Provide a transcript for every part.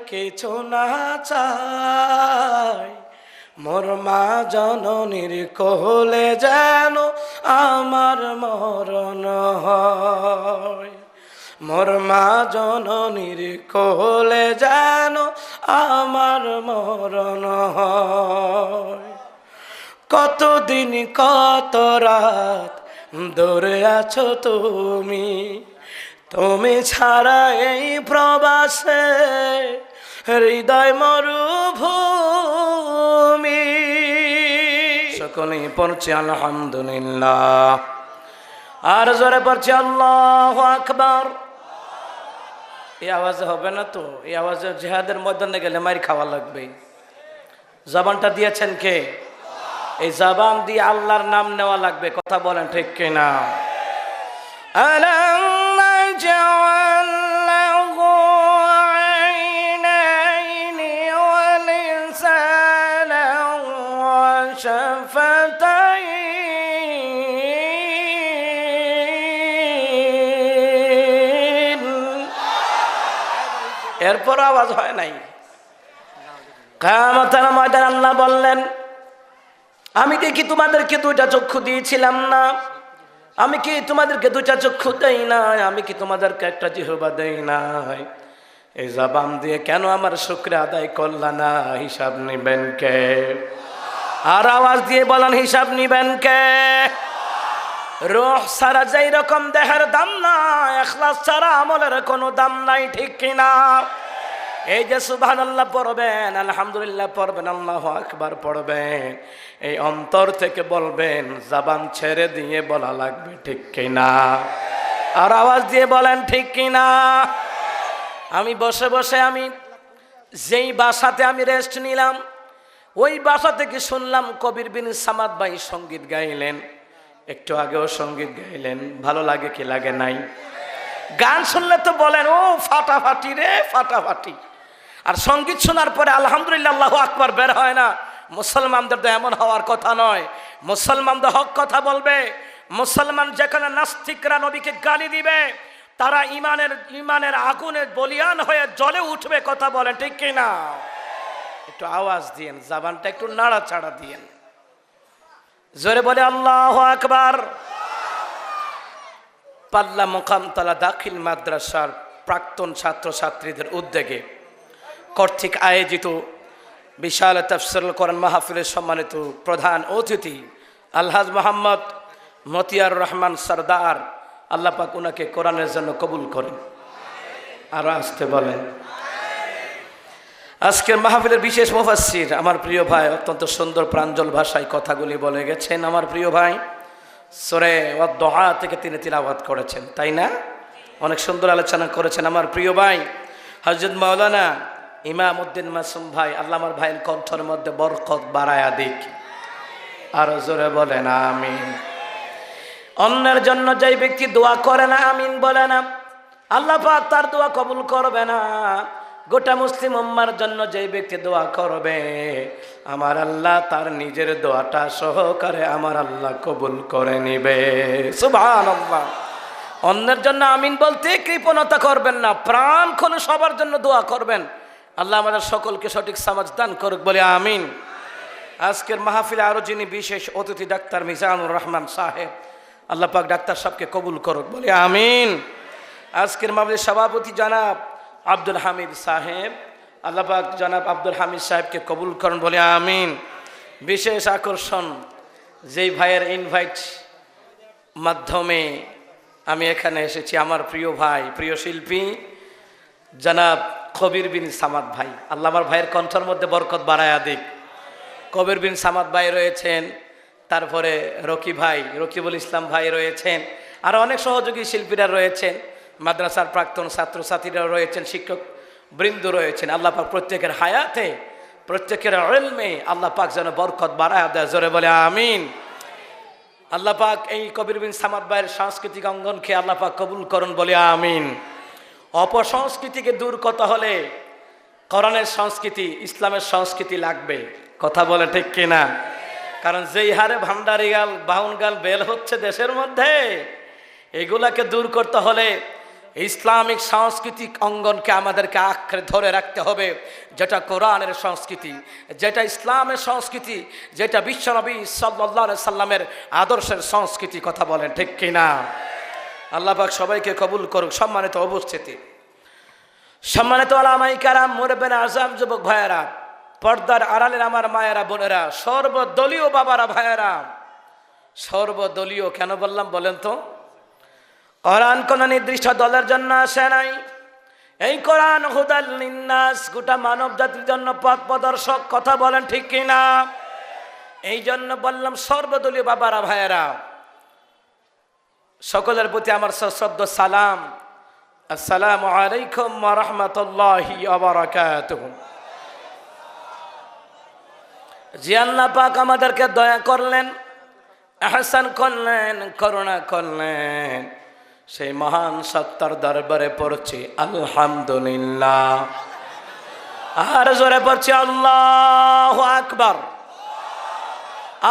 কিছু না চাই, মোর মা জননীর কোলে যেন আমার মরণ হয়, মোর মা জননীর কোলে যেন আমার মরণ হয়। কতদিন কত রাত দূরে আছো তুমি, তুমি ছাড়া এই প্রবাসে হৃদয় মরুভূমি। সকলেই পড়ছি আলহামদুলিল্লাহ, আর জোরে পড়ছি আল্লাহু আকবার। এই আওয়াজে হবে না তো, এই আওয়াজে জিহাদের ময়দানে গেলে মার খাওয়া লাগবে। জবানটা দিয়েছেন কে? এই জবান দিয়ে আল্লাহর নাম নেওয়া লাগবে। কথা বলেন ঠিক কিনা? আলাম নাজআল লাহু আইনাইনি ওয়া লিসানান ওয়া শাফাতাইন। এরপর আওয়াজ হয় নাই। কিয়ামতের ময়দানে আল্লাহ বললেন, আমি কি তোমাদেরকে দুইটা চক্ষু দিয়েছিলাম না? আমি কি তোমাদেরকে দুইটা চক্ষু দেই না? আমি কি তোমাদেরকে একটা জিহ্বা দেই না? এই জবান দিয়ে কেন আমার শুকরিয়া আদায় করলা না? হিসাব নিবেন কে? আর আওয়াজ দিয়ে বলেন, হিসাব নিবেন কে? রূহ ছাড়া যেই রকম দেহের দাম না, ইখলাস ছাড়া আমলের কোনো দাম নাই, ঠিক কিনা? এই যে সুবহানাল্লাহ পড়বেন, আলহামদুলিল্লাহ পড়বেন, আল্লাহু আকবার পড়বেন, এই অন্তর থেকে বলবেন, জবান ছেড়ে দিয়ে বলা লাগবে, ঠিক কিনা? আর আওয়াজ দিয়ে বলেন ঠিক কিনা? আমি বসে বসে আমি যেই বাসাতে আমি রেস্ট নিলাম, ওই বাসা থেকে শুনলাম কবির বিন সামাদ ভাই সঙ্গীত গাইলেন। একটু আগেও সঙ্গীত গাইলেন, ভালো লাগে কি লাগে নাই? গান শুনলে তো বলেন ও ফাটাফাটি রে ফাটাফাটি। আর সঙ্গীত শোনার পরে আলহামদুলিল্লাহ আল্লাহু আকবার বের হয় না। মুসলমানদের তো এমন হওয়ার কথা নয়। মুসলমানদের হক কথা বলবে। মুসলমান যেখানে নাস্তিকরা নবীকে গালি দিবে, তারা ইমানের আগুনে বলিয়ান হয়ে জ্বলে উঠবে। কথা বলেন ঠিক কিনা? একটু আওয়াজ দিয়েন, জবানটা একটু নাড়াচাড়া দিয়েন, জোরে বলে আল্লাহু আকবার। পাল্লা মোকামতলা দাখিল মাদ্রাসার প্রাক্তন ছাত্রছাত্রীদের উদ্যোগে কর্তৃক আয়োজিত বিশাল তাফসীরুল কোরআন মাহফিলের সম্মানিত প্রধান অতিথি আলহাজ মোহাম্মদ মতিয়ার রহমান সরদার, আল্লাহ পাক উনাকে কোরআনের জন্য কবুল করেন। আরো আসতে বলেন। আজকের মাহফিলের বিশেষ মুফাসসির আমার প্রিয় ভাই, অত্যন্ত সুন্দর প্রাঞ্জল ভাষায় কথাগুলি বলে গেছেন। আমার প্রিয় ভাই সূরা ওয়াদ-দুহা থেকে তিনি তিলাওয়াত করেছেন, তাই না? অনেক সুন্দর আলোচনা করেছেন আমার প্রিয় ভাই হযরত মাওলানা ইমাম উদ্দিন মাসুম ভাই। আল্লাহ আমার ভাইয়ের কণ্ঠের মধ্যে বরকত বাড়ায়া দিক। আর জোরে বলেন আমিন। অন্যের জন্য যেই ব্যক্তি দোয়া করে না, আমিন বলে না, আল্লাহ পাক তার দোয়া কবুল করবে না। গোটা মুসলিম উম্মার জন্য যেই ব্যক্তি দোয়া করবে, আমার আল্লাহ তার নিজের দোয়াটা সহকারে আমার আল্লাহ কবুল করে নিবে। সুবহানাল্লাহ। অন্যের জন্য আমিন বলতে কৃপণতা করবেন না, প্রাণ খুলে সবার জন্য দোয়া করবেন। আল্লাহ আমাদের সকলকে সঠিক সমাজ দান করুক, বলে আমিন। আজকের মাহফিলে আরো যিনি বিশেষ অতিথি ডাক্তার মিজানুর রহমান সাহেব, আল্লাহ পাক ডাক্তার সাহেবকে কবুল করুক, বলে আমিন। আজকের মাহফিলের সভাপতি জনাব আব্দুল হামিদ সাহেব, আল্লাহ পাক জনাব আব্দুল হামিদ সাহেবকে কবুল করুন, বলে আমিন। বিশেষ আকর্ষণ, যেই ভাইয়ের ইনভাইট মাধ্যমে আমি এখানে এসেছি, আমার প্রিয় ভাই, প্রিয় শিল্পী জনাব কবির বিন সামাদ ভাই। আল্লাহ আমার ভাইয়ের কণ্ঠের মধ্যে বরকত বাড়ায়া দিক। কবির বিন সামাদ ভাই রয়েছেন, তারপরে রকি ভাই, রকিবুল ইসলাম ভাই রয়েছেন, আর অনেক সহযোগী শিল্পীরা রয়েছেন, মাদ্রাসার প্রাক্তন ছাত্রছাত্রীরা রয়েছেন, শিক্ষক বৃন্দ রয়েছেন। আল্লাহ পাক প্রত্যেকের হায়াতে, প্রত্যেকের ইলমে আল্লাহ পাক যেন বরকত বাড়ায়া দেয়, জোরে বলে আমিন। আল্লাহ পাক এই কবির বিন সামাদ ভাইয়ের সাংস্কৃতিক অঙ্গনকে আল্লাহ পাক কবুল করুন, বলে আমিন। অপসংস্কৃতিকে দূর করতে হলে কোরআনের সংস্কৃতি, ইসলামের সংস্কৃতি লাগবে। কথা বলে ঠিক কিনা? কারণ যেই হারে ভান্ডারি গাল, বাউন গাল বেল হচ্ছে দেশের মধ্যে, এগুলাকে দূর করতে হলে ইসলামিক সাংস্কৃতিক অঙ্গনকে আমাদেরকে আঁকড়ে ধরে রাখতে হবে, যেটা কোরআনের সংস্কৃতি, যেটা ইসলামের সংস্কৃতি, যেটা বিশ্বনবী সাল্লাল্লাহু আলাইহি সাল্লামের আদর্শের সংস্কৃতি। কথা বলেন ঠিক কিনা? আল্লাহ পাক সবাইকে কবুল করুক। সম্মানিত উপস্থিতি, সম্মানিত ওলামায়ে কেরাম, মুরব্বিয়ানে আযম, যুবক ভাইয়েরা, পর্দার আড়ালের আমার মায়েরা বোনেরা, সর্বদলীয় বাবারা ভাইয়েরা, সর্বদলীয় কেন বললাম বলেন তো? কোরআন কোন নির্দিষ্ট দলের জন্য আসে নাই। এই কোরআন হুদাল লিন্নাস, গোটা মানব জাতির জন্য পথ প্রদর্শক। কথা বলেন ঠিক কিনা? এই জন্য বললাম সর্বদলীয় বাবারা ভাইয়েরা, সকলের প্রতি আমার সশ্রদ্ধ সালাম। আসসালামু আলাইকুম ওয়া রাহমাতুল্লাহি ওয়া বারাকাতুহু। যে আল্লাহ পাক আমাদেরকে দয়া করলেন, ইহসান করলেন, করুণা করলেন, সেই মহান সত্তার দরবারে পড়ছি আলহামদুলিল্লাহ। আর জোরে পড়ছি আল্লাহু আকবার।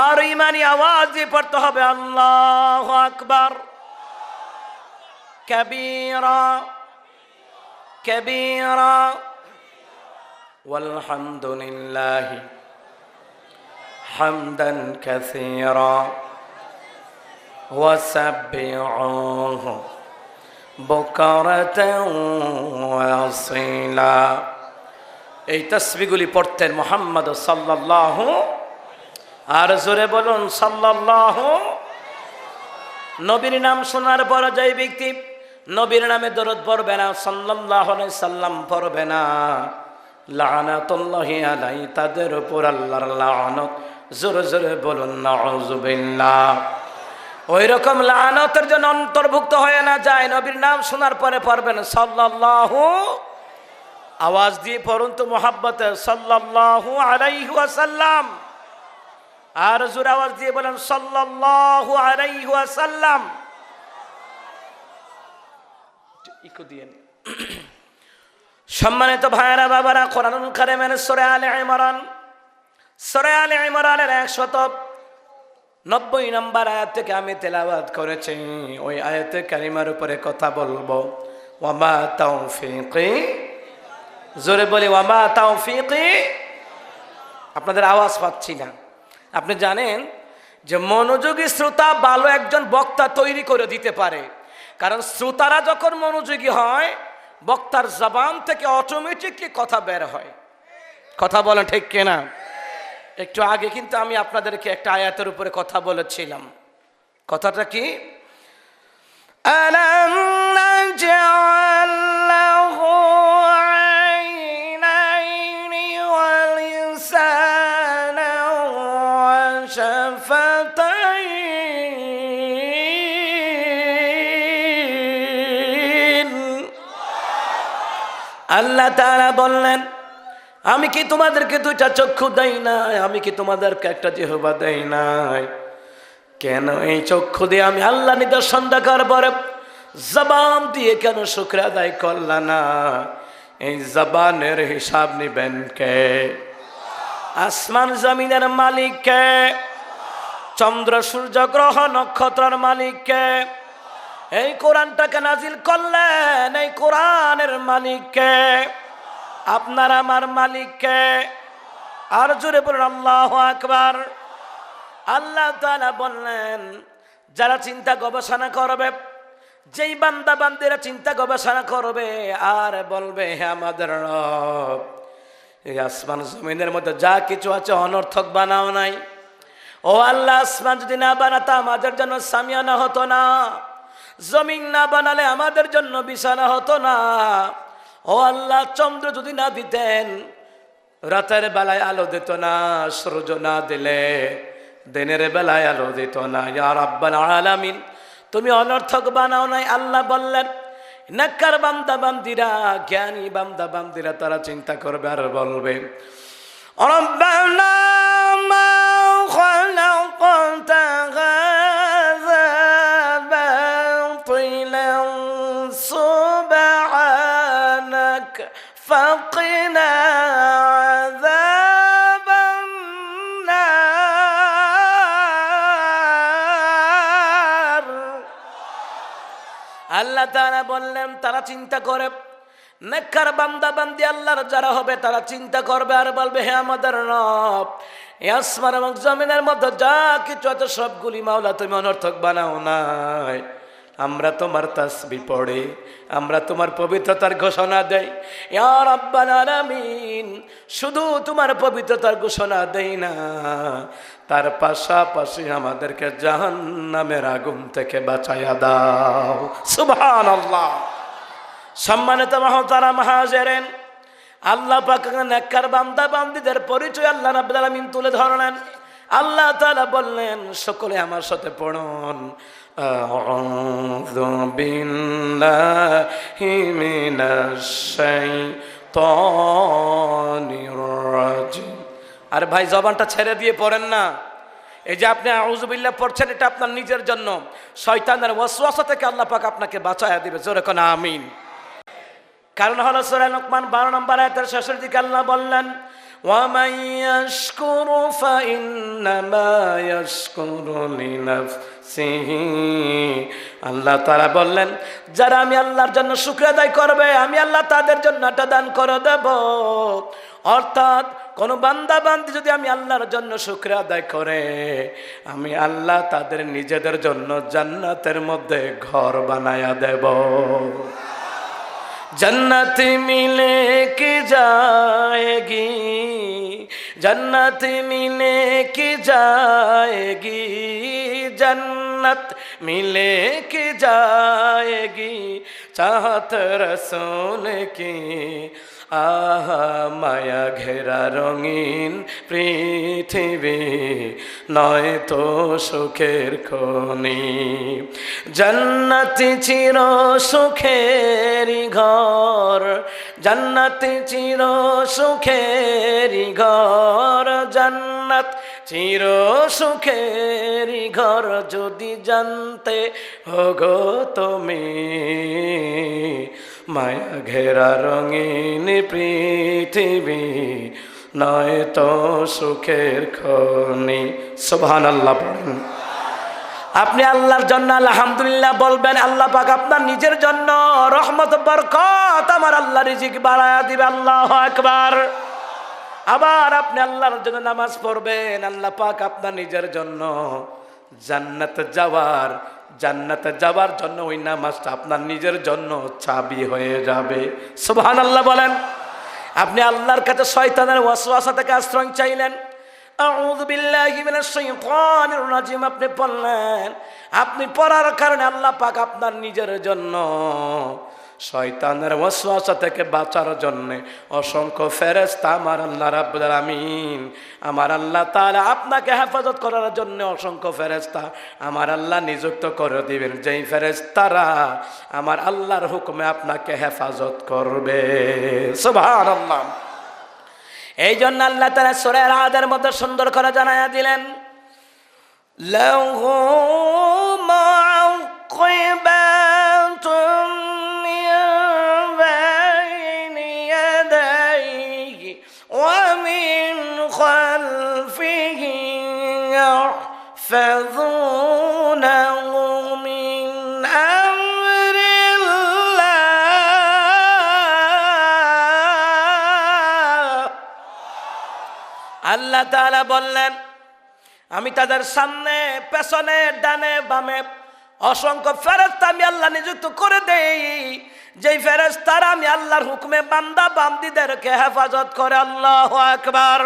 আর ইমানি আওয়াজ দিয়ে পড়তে হবে আল্লাহু আকবার কাবীরা কাবীরা ওয়ালহামদুলিল্লাহি হামদান কাসীরা ওয়াসাব্বিহুহু বুকরাতান ওয়া আসীলা। এই তাসবিহগুলি পড়তেন মুহাম্মদ সাল্লাল্লাহু, আর জোরে বলুন সাল্লাল্লাহু। নবীর নাম শোনার পর যে ব্যক্তি নবীর নামে দরুদ পড়বে না, সাল্লাল্লাহু আলাইহি সাল্লাম পড়বে না, লানাতুল্লাহি আলাইহি, তাদের উপর আল্লাহর লানত। জোরে জোরে বলুন নাউযুবিল্লাহ। ওই রকম লানতের জন্য অন্তর্ভুক্ত হয়ে না যায়। নবীর নাম শোনার পরে পড়বেন সাল্লাল্লাহু, আওয়াজ দিয়ে পড়ুন তো মুহাব্বতে সাল্লাল্লাহু আলাইহি ওয়াসাল্লাম। আর জোরে আওয়াজ দিয়ে বলেন সাল্লাল্লাহু আলাইহি ওয়াসাল্লাম। ইকো দিয়েন। সম্মানিত ভাইয়েরা বাবারা, কোরআনুল কারীমের সূরা আলে ইমরান, সূরা আলে ইমরানের 190 নম্বর আয়াত থেকে আমি তেলাওয়াত করেছি। ওই আয়াতে কারিমার উপরে কথা বলবো। ওয়ামা তাওফীকি, জোরে বলি ওয়ামা তাওফীকি। আপনাদের আওয়াজ পাচ্ছি না। আপনি জানেন যে মনোযোগী শ্রোতা ভালো একজন বক্তা তৈরি করে দিতে পারে, কারণ শ্রোতারা যখন মনোযোগী হয় বক্তার জবান থেকে অটোমেটিকলি কথা বের হয়। কথা বলেন ঠিক কিনা? একটু আগে কিন্তু আমি আপনাদেরকে একটা আয়াতের উপরে কথা বলেছিলাম। কথাটা কি? আলাম নাজআল লাহু আইনাইনি ওয়া লিসানান ওয়া শাফাতাইন। আল্লাহ তাআলা বললেন, আমি কি তোমাদেরকে দুইটা চক্ষু দেই নাই? আমি কি তোমাদেরকে একটা জিহ্বা দেই নাই? কেন এই চক্ষু দিয়ে আমি আল্লাহ নিদর্শন দেখার পরে জবান দিয়ে কেন শুকর আদায় করলা না? এই জবানের হিসাব নিবেন কে? আসমান জমিনের মালিক কে? চন্দ্র সূর্য গ্রহ নক্ষত্রের মালিক কে? এই কোরআনটাকে নাজিল করলেন এই কোরআনের মালিক কে? আপনার আমার মালিক কে? আর জোরে বলুন আল্লাহু আকবার। আল্লাহ তাআলা বললেন, যারা চিন্তা গবেষণা করবে, যেই বান্দা বান্দিরা চিন্তা গবেষণা করবে আর বলবে হে আমাদের রব, এই আসমান জমিনের মধ্যে যা কিছু আছে অনর্থক বানাও নাই। ও আল্লাহ, আসমান যদি না বানাতা আমাদের জন্য সামিয়ানা হতো না, জমিন না বানালে আমাদের জন্য বিছানা হতো না। ও আল্লাহ, চন্দ্র যদি না দিতেন, রাতের বেলায় আলো দিত না, সূর্য না দিলে দিনের বেলায় আলো দিত না। ইয়া রাব্বাল আলামিন, তুমি অনর্থক বানাও নাই। আল্লাহ বললেন, নেককার বান্দা বান্দিরা, জ্ঞানী বান্দা বান্দিরা তারা চিন্তা করবে আর বলবে, রব্বানা মা খালাকতা হাযা বাতিলান সুবহানাকা ফাকিনা আযাবান নার। আল্লাহ তাআলা বললেন তারা চিন্তা করে, নেককার বান্দা বান্দি আল্লাহর যারা হবে তারা চিন্তা করবে আর বলবে, হে আমাদের রব, এই আসমান এবং জমিনের মধ্যে যা কিছু আছে সবগুলি মাওলা তুমি অনর্থক বানাও নাই। আমরা তোমার তাসবিহ পড়ে, আমরা তোমার পবিত্রতার ঘোষণা দেই ইয়া রাব্বাল আলামিন। শুধু তোমার পবিত্রতার ঘোষণা দেই না, তার পাশাপাশি আমাদেরকে জাহান্নামের আগুন থেকে বাঁচাইয়া দাও। সুবহানাল্লাহ। সম্মানিত মুহতারাম হাজিরিন, আল্লাহ পাক নেককার বান্দা বান্দীদের পরিচয় আল্লাহ রাব্বুল আলামিন তুলে ধরলেন। আল্লাহ তাআলা বললেন, সকলে আমার সাথে পড়ুন, আউযু বিল্লাহি মিনাশ শাইতানির রাজিম। আর ভাই জবানটা ছেড়ে দিয়ে পড়েন না। এই যে আপনি আউযু বিল্লাহ পড়ছেন, এটা আপনার নিজের জন্য। শয়তানের ওয়াসওয়াসা থেকে আল্লাহ পাক আপনাকে বাঁচায়া দিবে। জোরে কোন আমিন। কারণ হলো সূরা লোকমান 12 নম্বর আয়াতের শেষের দিকে আল্লাহ বললেন, ওয়া মান ইয়াশকুরু ফাইন্নামা ইয়াশকুরু লিনাফসিহি। আল্লাহ তাআলা বললেন, যারা আমি আল্লাহর জন্য শুকরিয়া আদায় করবে, আমি আল্লাহ তাদের জন্য একটা দান করে দেব। অর্থাৎ কোন বান্দা বান্দি যদি আমি আল্লাহর জন্য শুকরিয়া আদায় করে, আমি আল্লাহ তাদের নিজেদের জন্য জান্নাতের মধ্যে ঘর বানায়া দেব। जन्नत मिले की जाएगी, जन्नत मिले की जाएगी, जन्नत मिले की जाएगी, चाहत रसूल की। आहा माया घेरा रंगीन पृथिवी, नय तो सुखेर खनि। जन्नति चिर सुखेरी घर, जन्नति चिर सुखेरी घर, जन्नत चिर सुखेरी घर। যদি জানতে হগো তুমি, মায়া ঘেরা রঙিন পৃথিবী, নয় তো সুখের খনি। সুবহানাল্লাহ পড়েন। আপনি আল্লাহর জন্য আলহামদুলিল্লাহ বলবেন, আল্লাহ পাক আপনার নিজের জন্য রহমত বরকত আমার আল্লাহ রিজিক বাড়ায়া দিবে। আল্লাহু আকবার। আবার আপনি আল্লাহর জন্য নামাজ পড়বেন, আল্লাহ পাক আপনার নিজের জন্য জান্নাতে যাওয়ার জন্য ওই নামাজটা আপনার নিজের জন্য চাবি হয়ে যাবে। সুবহানাল্লাহ বলেন। আপনি আল্লাহর কাছে শয়তানের ওয়াসওয়াসা থেকে আশ্রয় চাইলেন, আউযু বিল্লাহি মিনাশ শাইতানির রাজিম আপনি পড়লেন। আপনি পড়ার কারণে আল্লাহ পাক আপনার নিজের জন্য শয়তানের ওয়াসওয়াসা থেকে বাঁচার জন্য অসংখ্য ফেরেশতা আমার আল্লাহ রাব্বুল আলামিন, আমার আল্লাহ তাআলা আপনাকে হেফাজত করার জন্য অসংখ্য ফেরেশতা আমার আল্লাহ নিযুক্ত করে দিবেন, যেই ফেরেশতারা আমার আল্লাহর হুকুমে আপনাকে হেফাজত করবে। সুবহানাল্লাহ। এই জন্য আল্লাহ তাআলা সূরা রাদের মধ্যে সুন্দর করে জানায়া দিলেন, লাহু মুআকিবাতুন মিন বাইনি ইয়াদাইহি ওয়া মিন খালফিহি ইয়াহফাযুনাহু মিন আল্লাহ তাআলা বললেন, আমি তাদের সামনে পেছনে ডানে বামে অসংখ্য ফেরেশতা আমি আল্লাহ নিযুক্ত করে দেই, যেই ফেরেশতারা আমি আল্লাহর হুকুমে বান্দা বান্দীদেরকে হেফাজত করে। আল্লাহু আকবার।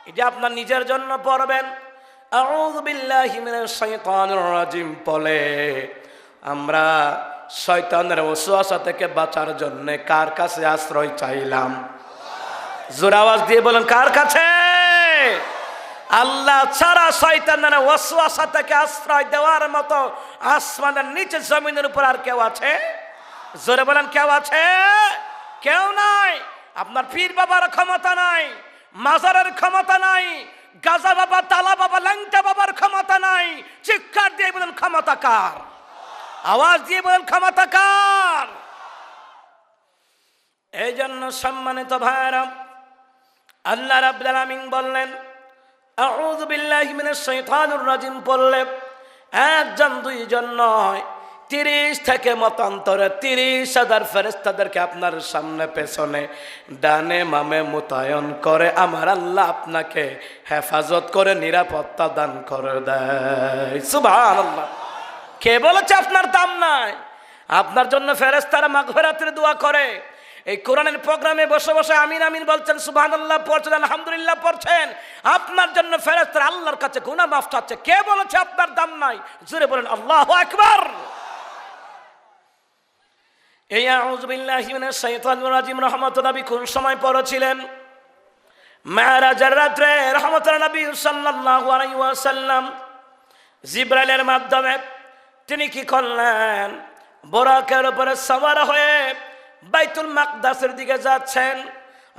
এটা আপনার নিজের জন্য পড়বেন। আউযু বিল্লাহি মিনাশ শাইতানির রাজিম বলে আমরা শয়তানের ওয়াসওয়াসা থেকে বাঁচার জন্য কার কাছে আশ্রয় চাইলাম? জোরে আওয়াজ দিয়ে বলেন, কার কাছে? আল্লাহ ছাড়া শয়তানের ওয়াসওয়াসা থেকে আশ্রয় দেওয়ার মতো আসমানের নিচে জমিনের উপর আর কেউ আছে? জোরে বলেন, কেউ আছে? কেউ নাই। আপনার পীর বাবার ক্ষমতা নাই, মাজারের ক্ষমতা নাই, গাজা বাবা, তালা বাবা, ল্যাংটা বাবার ক্ষমতা নাই। চিৎকার দিয়ে বলেন ক্ষমতা কার? আওয়াজ দিয়ে বলেন ক্ষমতা কার? এই জন্য সম্মানিত ভাইরা, আল্লাহ রাব্বুল আলামিন বললেন, আউযু বিল্লাহি মিনাশ শাইতানির রাজিম বললে একজন দুইজন নয়, 30 থেকে মতান্তরে 30,000 ফেরেশতাদেরকে আপনার সামনে পেছনে ডানে বামে মোতায়েন করে আমার আল্লাহ আপনাকে হেফাজত করে নিরাপত্তা দান করে দেয়। সুবহানাল্লাহ। কে বলেছে আপনার দাম নাই? আপনার জন্য ফেরেশতারা মাগফিরাতের দোয়া করে। এই কোরআনের প্রোগ্রামে বসে বসে আমিন আমিন বলছেন, সুবহানাল্লাহ পড়ছেন, আলহামদুলিল্লাহ পড়ছেন। আপনার জন্য ফেরেশতারা আল্লাহর কাছে গুনাহ মাফ চাচ্ছে। কে বলেছে আপনার দাম নাই? জোরে বলেন আল্লাহু আকবার। এই আউযু বিল্লাহি মিনাশ শাইতানির রাজিম রহমতুল নবী কোন সময় পড়েছিলেন? মেরাজের রাতে রহমতুল নবী সাল্লাল্লাহু আলাইহি ওয়াসাল্লাম জিবরাইলের মাধ্যমে তিনি কি করলেন? বোরাকের উপরে সওয়ার হয়ে বাইতুল মাকদাসের দিকে যাচ্ছেন।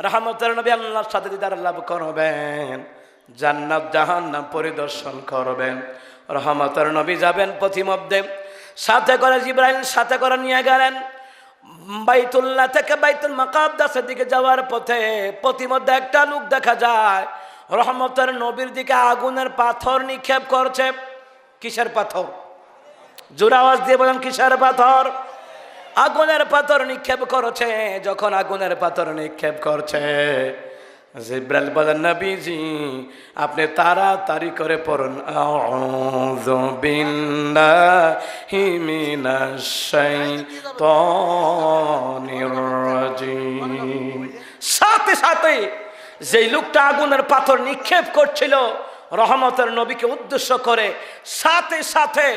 রহমতুল নবী আল্লাহর সাথে দিদার লাভ করবেন, জান্নাত জাহান্নাম পরিদর্শন করবেন। রহমতুল নবী যাবেন পথিমধ্যে, সাথে করে জিবরাইল সাথে করে নিয়ে গেলেন। বাইতুল্লাহ থেকে বাইতুল মাকদাসের দিকে যাওয়ার পথে পথিমধ্যে একটা লোক দেখা যায় রহমতের নবীর দিকে আগুনের পাথর নিক্ষেপ করছে। কিসের পাথর? জোরে আওয়াজ দিয়ে বলেন কিসের পাথর? আগুনের পাথর নিক্ষেপ করছে। যখন আগুনের পাথর নিক্ষেপ করছে, জিবরাইল বলেন, নবীজি আপনি তাড়াতাড়ি করে পড়ুন আউযু বিল্লাহি মিনাশ শাইতানির রাজিম। সাথে সাথে যেই লোকটা আগুনের পাথর নিক্ষেপ করছিল রহমতের নবীকে উদ্দেশ্য করে, সাথে সাথে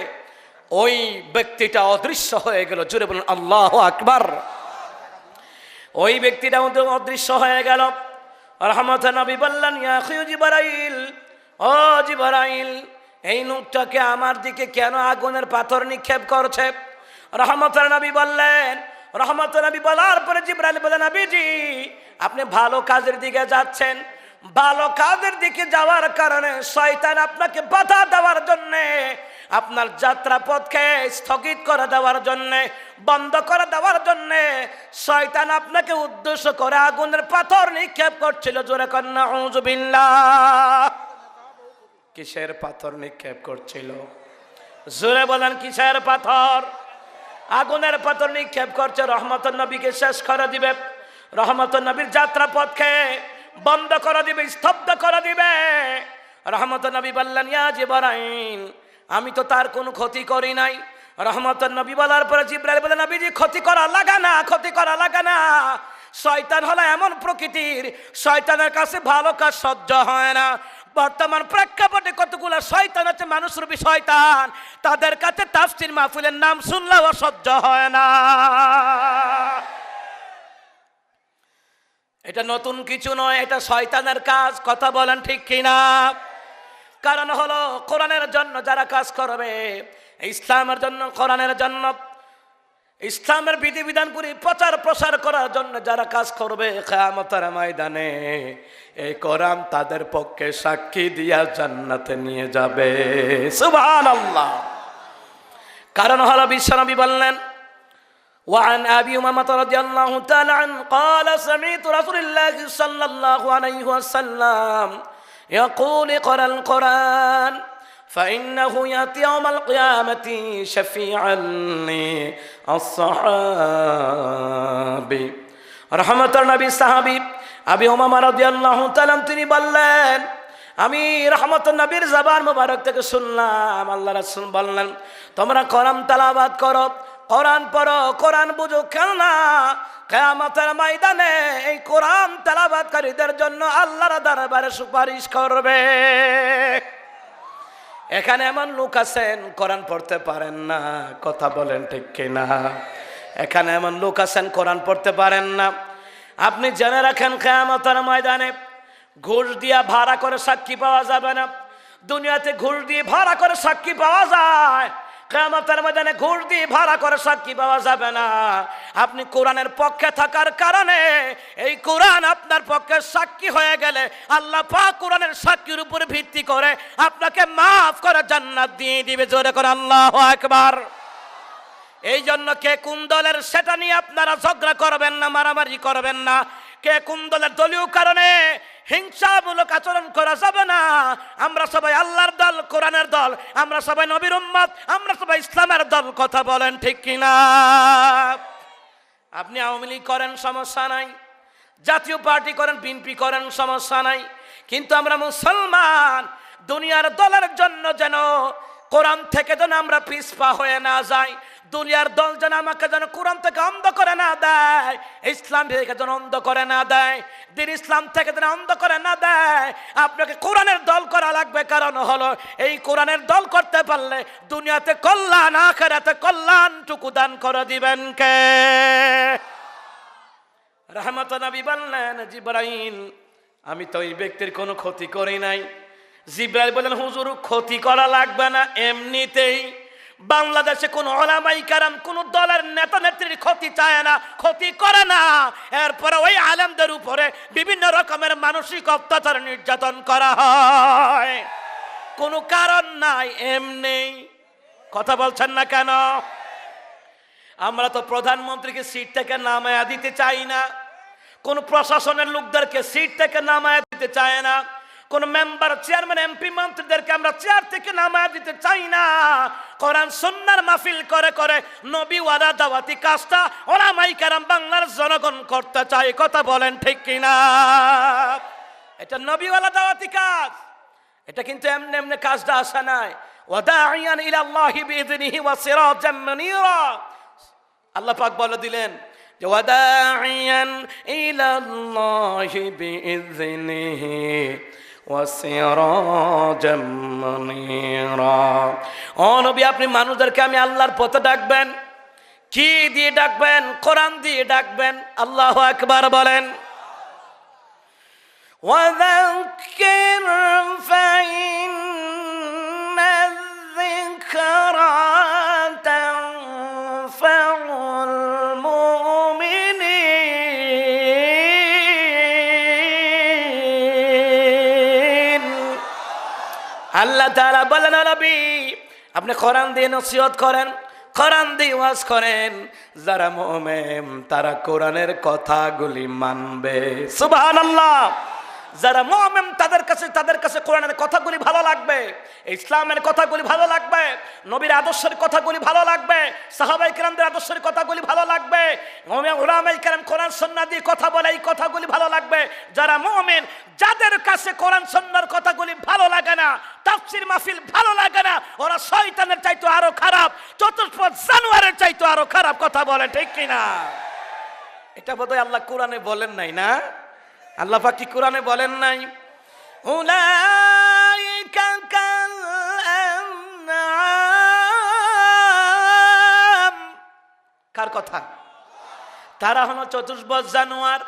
ওই ব্যক্তিটা অদৃশ্য হয়ে গেল। জোরে বলুন আল্লাহু আকবার। ওই ব্যক্তিটা অদৃশ্য হয়ে গেল। রহমতের নবী বললেন, ইয়া আখি জিবরাইল, ও জিবরাইল, এই লোকটাকে আমার দিকে কেন আগুনের পাথর নিক্ষেপ করছে? রহমতের নবী বললেন, রহমতের নবী বলার পরে জিবরাইল বলেন, নবীজি আপনি ভালো কাজের দিকে যাচ্ছেন, ভালো কাজের দিকে যাওয়ার কারণে শয়তান আপনাকে বাধা দেওয়ার জন্য, আপনার যাত্রা পথকে স্থগিত করে দেওয়ার জন্য, বন্ধ করে দেওয়ার জন্য শয়তান আপনাকে উদ্দেশ্য করে আগুনের পাথর নিক্ষেপ করছিল। জোরে কন্যা আউযু বিল্লাহ। কিসের পাথর নিক্ষেপ করছিল? জোরে বলেন কিসের পাথর? আগুনের পাথর নিক্ষেপ করছে। রহমতুল নবীকে শেষ করে দিবে, রহমতুল নবীর যাত্রা পথকে বন্ধ করে দিবে, স্তব্ধ করে দিবে। রহমতুল নবী বললেন, ইয়া জিবরাইল, আমি তো তার কোনো ক্ষতি করি নাই। রহমতুল নবী বলার পরে জিবরাইল বলেন, নবীজি ক্ষতি করা লাগা না, ক্ষতি করা লাগা না। শয়তান হলো এমন প্রকৃতির, শয়তানের কাছে ভালো কাজ সহ্য হয় না। বর্তমান প্রেক্ষাপটে কতগুলো শয়তান আছে, মানুষরূপী শয়তান, তাদের কাছে তাফসীর মাহফিলের নাম শুনলেও সহ্য হয় না। এটা নতুন কিছু নয়, এটা শয়তানের কাজ। কথা বলেন ঠিক কিনা? কারণ হলো কোরআনের জন্য যারা কাজ করবে, ইসলামের জন্য, কোরআনের জন্য, ইসলামের বিধিবিধানগুলি প্রচার প্রসার করার জন্য যারা কাজ করবে, কিয়ামতের ময়দানে এই কোরআন তাদের পক্ষে সাক্ষী দিয়া জান্নাতে নিয়ে যাবে। সুবহানাল্লাহ। কারণ হলো বিশ্বনবী বললেন, وعن أبي أمامة رضي الله تعالى عنه قال سمعت رسول الله صلى الله عليه وسلم يقول اقرأ القرآن فإنه يأتي يوم القيامة شفيعا للصحابي। رحمة النبي صحابي أبي أمامة رضي الله تعالى عنه তিনি বললেন, আমি রহমতুল নবীর জবান মুবারক থেকে শুনলাম আল্লাহ রাসূল বললেন, তোমরা কোরআন তেলাওয়াত করো, কোরআন পড়ো, কোরআন বুঝো, কেননা কিয়ামতের ময়দানে এই কোরআন তেলাওয়াতকারীদের জন্য আল্লাহর দরবারে সুপারিশ করবে। এখানে এমন লোক আছেন কোরআন পড়তে পারেন না। কথা বলেন ঠিক কিনা? এখানে এমন লোক আছেন কোরআন পড়তে পারেন না। আপনি জেনে রাখেন, কিয়ামতের ময়দানে ঘুষ দিয়া ভাড়া করে সাক্ষী পাওয়া যাবে না। দুনিয়াতে ঘুষ দিয়ে ভাড়া করে সাক্ষী পাওয়া যায়, কিয়ামতের ময়দানে ঘুষ দিয়ে ভাড়া করে সাক্ষী পাওয়া যাবে না। আপনি কোরআনের পক্ষে থাকার কারণে এই কোরআন আপনার পক্ষে সাক্ষী হয়ে গেলে আল্লাহ পাক কোরআনের সাক্ষীর উপরে ভিত্তি করে আপনাকে মাফ করে জান্নাত দিয়ে দিবে। জোরে করে আল্লাহু আকবার। এই জন্য কে কোন দলের সেটা নিয়ে আপনারা ঝগড়া করবেন না, মারামারি করবেন না। কে কোন দলের দলীয় কারণে হিংসামূলক আচরণ করা যাবে না। আমরা সবাই আল্লাহর দল, কোরআনের দল, আমরা সবাই নবীর উম্মত, আমরা সবাই ইসলামের দল। কথা বলেন ঠিক কিনা? আপনি আওয়ামী লীগ করেন, সমস্যা নাই। জাতীয় পার্টি করেন, বিএনপি করেন, সমস্যা নাই। কিন্তু আমরা মুসলমান, দুনিয়ার দলের জন্য যেন, কোরআন থেকে যেন আমরা পিছপা হয়ে না যাই। দুনিয়ার দল যেন আমাকে যেন কোরআন থেকে অন্ধ করে না দেয়, ইসলাম থেকে যেন অন্ধ করে না দেয়, দিন ইসলাম থেকে যেন অন্ধ করে না দেয়। আপনাকে কোরআনের দল করা লাগবে, কারণ হলো এই কোরআনের দল করতে পারলে দুনিয়াতে কল্যাণ, আখিরাতে কল্যাণটুকু দান করে দিবেন কে? রহমত নবী বললেন, জিবরাইল, আমি তো এই ব্যক্তির কোনো ক্ষতি করি নাই। জিবরাইল বললেন, হুজুর ক্ষতি করা লাগবে না, এমনিতেই বাংলাদেশে কোন উলামায়ে কেরাম কোন দলের নেতা নেত্রীর ক্ষতি চায় না, ক্ষতি করে না। এরপরে ওই আলেমদের উপরে বিভিন্ন রকমের মানসিক অত্যাচার, নির্যাতন করা হয়, কোনো কারণ নাই, এমনি। কথা বলছেন না কেন? আমরা তো প্রধানমন্ত্রীকে সিট থেকে নামায়া দিতে চাই না, কোন প্রশাসনের লোকদেরকে সিট থেকে নামায়া দিতে চায় না, কোন মেম্বার, চেয়ারম্যান, এমপি, মন্ত্রীদেরকে আমরা চেয়ার থেকে নামায়া দিতে চাই না। কোরআন সুন্নাহর মাহফিল করে করে নবী ওয়ালা দাওয়াতি কাজটা উলামায়ে কেরাম বাংলার জনগণ করতে চায়। কথা বলেন ঠিক কিনা? এটা নবী ওয়ালা দাওয়াতি কাজ, এটা কিন্তু এমনি এমনি কাজটা আসে নাই। ওয়াদাইয়ান ইলাল্লাহি বিইযনিহি ওয়া সিরাজাম মুনীরা, আল্লাহ পাক বলে দিলেন যে ওয়াদাইয়ান ইলাল্লাহি বিইযনিহি ওয়া সিরাজাম মুনীরা। ও নবী, আপনি মানুষদেরকে আমি আল্লাহর পথে ডাকবেন। কি দিয়ে ডাকবেন? কোরআন দিয়ে ডাকবেন। আল্লাহু আকবার বলেন। ওয়াযাক্কির ফাইন্না যিকরা তানফাউল মুমিনিন। আল্লাহ তাআলা বলেন, নবী আপনি কোরআন দিয়ে নসিহত করেন, কোরআন দিয়ে ওয়াজ করেন। যারা মুমিন তারা কোরআনের কথাগুলি মানবে। সুবহানাল্লাহ। যারা মুমিন তাদের কাছে কোরআনের কথাগুলি ভালো লাগবে, ইসলামের কথাগুলি ভালো লাগবে, নবীর আদর্শের কথাগুলি ভালো লাগবে, সাহাবায়ে কেরামদের আদর্শের কথাগুলি ভালো লাগবে, উলামায়ে কেরাম কোরআন সুন্নাহ দিয়ে কথা বলে, এই কথাগুলি ভালো লাগবে। যারা মুমিন, যাদের কাছে কোরআন সুন্নাহর কথাগুলি ভালো লাগে না, তাফসীর মাহফিল ভালো লাগে না, ওরা শয়তানের চাইতে আরো খারাপ, চতুষ্পদ জানোয়ারের চাইতে আরো খারাপ। কথা বলে ঠিক কিনা? এটা বোধহয় আল্লাহ কোরআনে বলেন নাই, না? আল্লাহ পাক কি কোরআনে বলেন নাই? উলাইকা কাল আনআম। কার কথা? তারা হলো চতুষ্পদ জানোয়ার।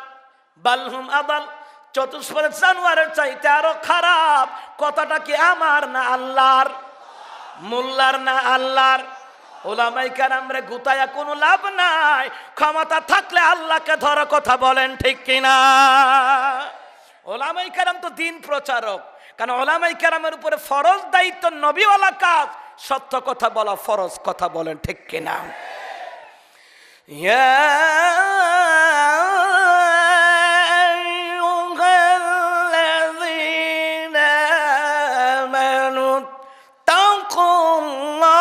বালহুম আদাল, চতুষ্পদ জানোয়ারের চাইতে আরো খারাপ। কথাটা কি আমার না আল্লাহর? মোল্লার না আল্লাহর? উলামায়ে কেরামরে গুতায়া কোনো লাভ নাই। ক্ষমতা থাকলে আল্লাহকে ধরো। কথা বলেন ঠিক কিনা? উলামায়ে কেরাম তো দিন প্রচারক, কারণ উলামায়ে কেরামের উপরে ফরজ দায়িত্ব, নবীওয়ালা কাজ, সত্য কথা বলা ফরজ। কথা বলেন ঠিক কিনা? ইয়া আইয়ুহাল্লাযীনা আমানু তাকুল্লাহা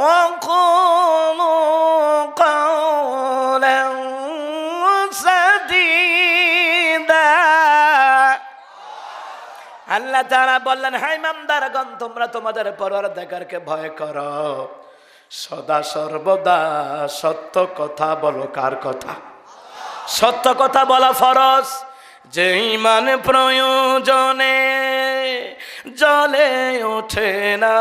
ওয়া কুলু কাওলান সাদীদা। আল্লাহ তাআলা বললেন, হে ইমানদারগণ, তোমরা তোমাদের পরওয়ারদিগারকে ভয় করো, সদা সর্বদা সত্য কথা বলো। কার কথা? সত্য কথা বলা ফরজ। যে ঈমান প্রয়োজনে জ্বলে ওঠে না,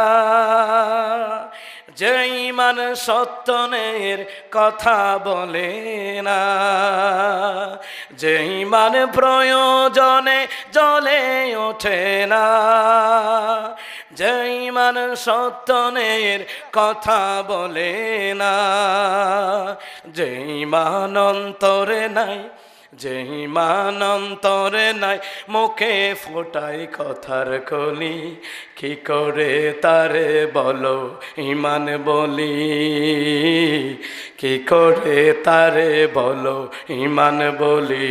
যে ঈমান সত্যনের কথা বলে না, যে ঈমান প্রয়োজনে জ্বলে ওঠে না, যে ঈমান সত্যনের কথা বলে না, যে ঈমান অন্তরে নাই, যে ইমান অন্তরে নাই মুখে ফোটাই কথার কলি, কি করে তারে বলো ইমান বলি, কি করে তারে বলো ইমান বলি,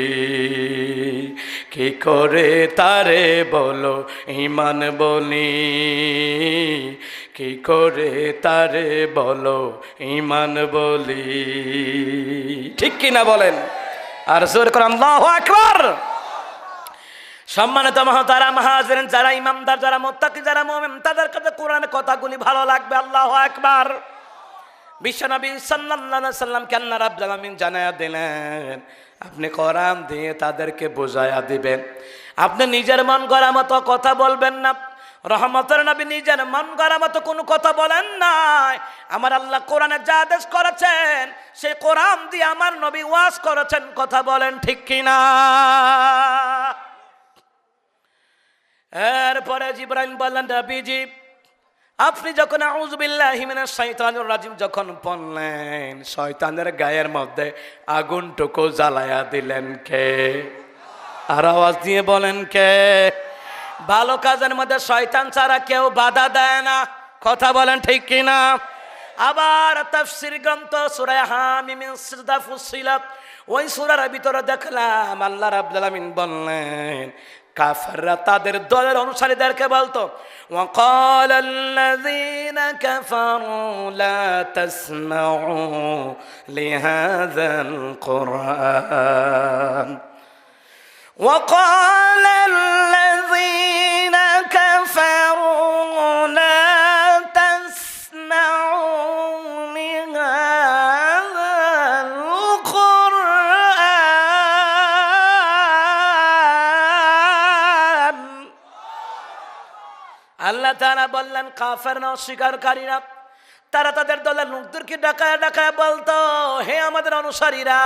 কি করে তারে বলো ইমান বলি, কি করে তারে বলো ইমান বলি। ঠিক কিনা বলেন? আর জোর করে আল্লাহু আকবার। সম্মানিত মহতারা মাহাজিরিন, যারা ইমানদার, যারা মুত্তাকি, যারা মুমিন, তাদের কাছে কোরআনের কথাগুলি ভালো লাগবে। আল্লাহু আকবার। বিশ্বনবী সাল্লাল্লাহু আলাইহি সাল্লামকে আল্লাহ রাব্বুল আলামিন জানায়া দিলেন, আপনি কোরআন দিয়ে তাদেরকে বোঝায়া দিবেন। আপনি নিজের মন গড়া মতো কথা বলবেন না। রহমতের নবী নিজের মন গড়া মতো কোনো কথা বলেন নাই। আমার আল্লাহ কোরআনে যা আদেশ করেছেন সেই কোরআন দিয়ে আমার নবী ওয়াজ করেছেন। কথা বলেন ঠিক কিনা? এরপরে জিবরাইল বললেন, নবীজি আপনি যখন আউযু বিল্লাহি মিনাশ শাইতানির রাজিম যখন পড়লেন, শয়তানের গায়ের মধ্যে আগুনটুকু জ্বালায়া দিলেন কে? আর আওয়াজ দিয়ে বলেন কে? ভালো কাজের মধ্যে শয়তান ছাড়া কেউ বাধা দেয় না। কথা বলেন ঠিক কিনা? আবার তাফসীর গ্রন্থ সূরা হামিম সিজদা ফুসিলাত, ওই সূরার ভিতরে দেখলাম আল্লাহ রাব্বুল আলামিন বললেন, কাফেররা তাদের দলের অনুসারীদেরকে বলতো, ওয়াকালাল্লাযীনা কাফারু লা তাসমাউ লিহাযাল কুরআন, ওয়াকালাল্লাযীনা কাফারু লা তাসমাউ লিহাযাল কুরআন। আল্লাহ তাআলা বললেন, কাফেররা, অস্বীকারীরা, তারা তাদের দলের লোকদেরকে ডাকায় ডাকায় বলতো, হে আমাদের অনুসারীরা,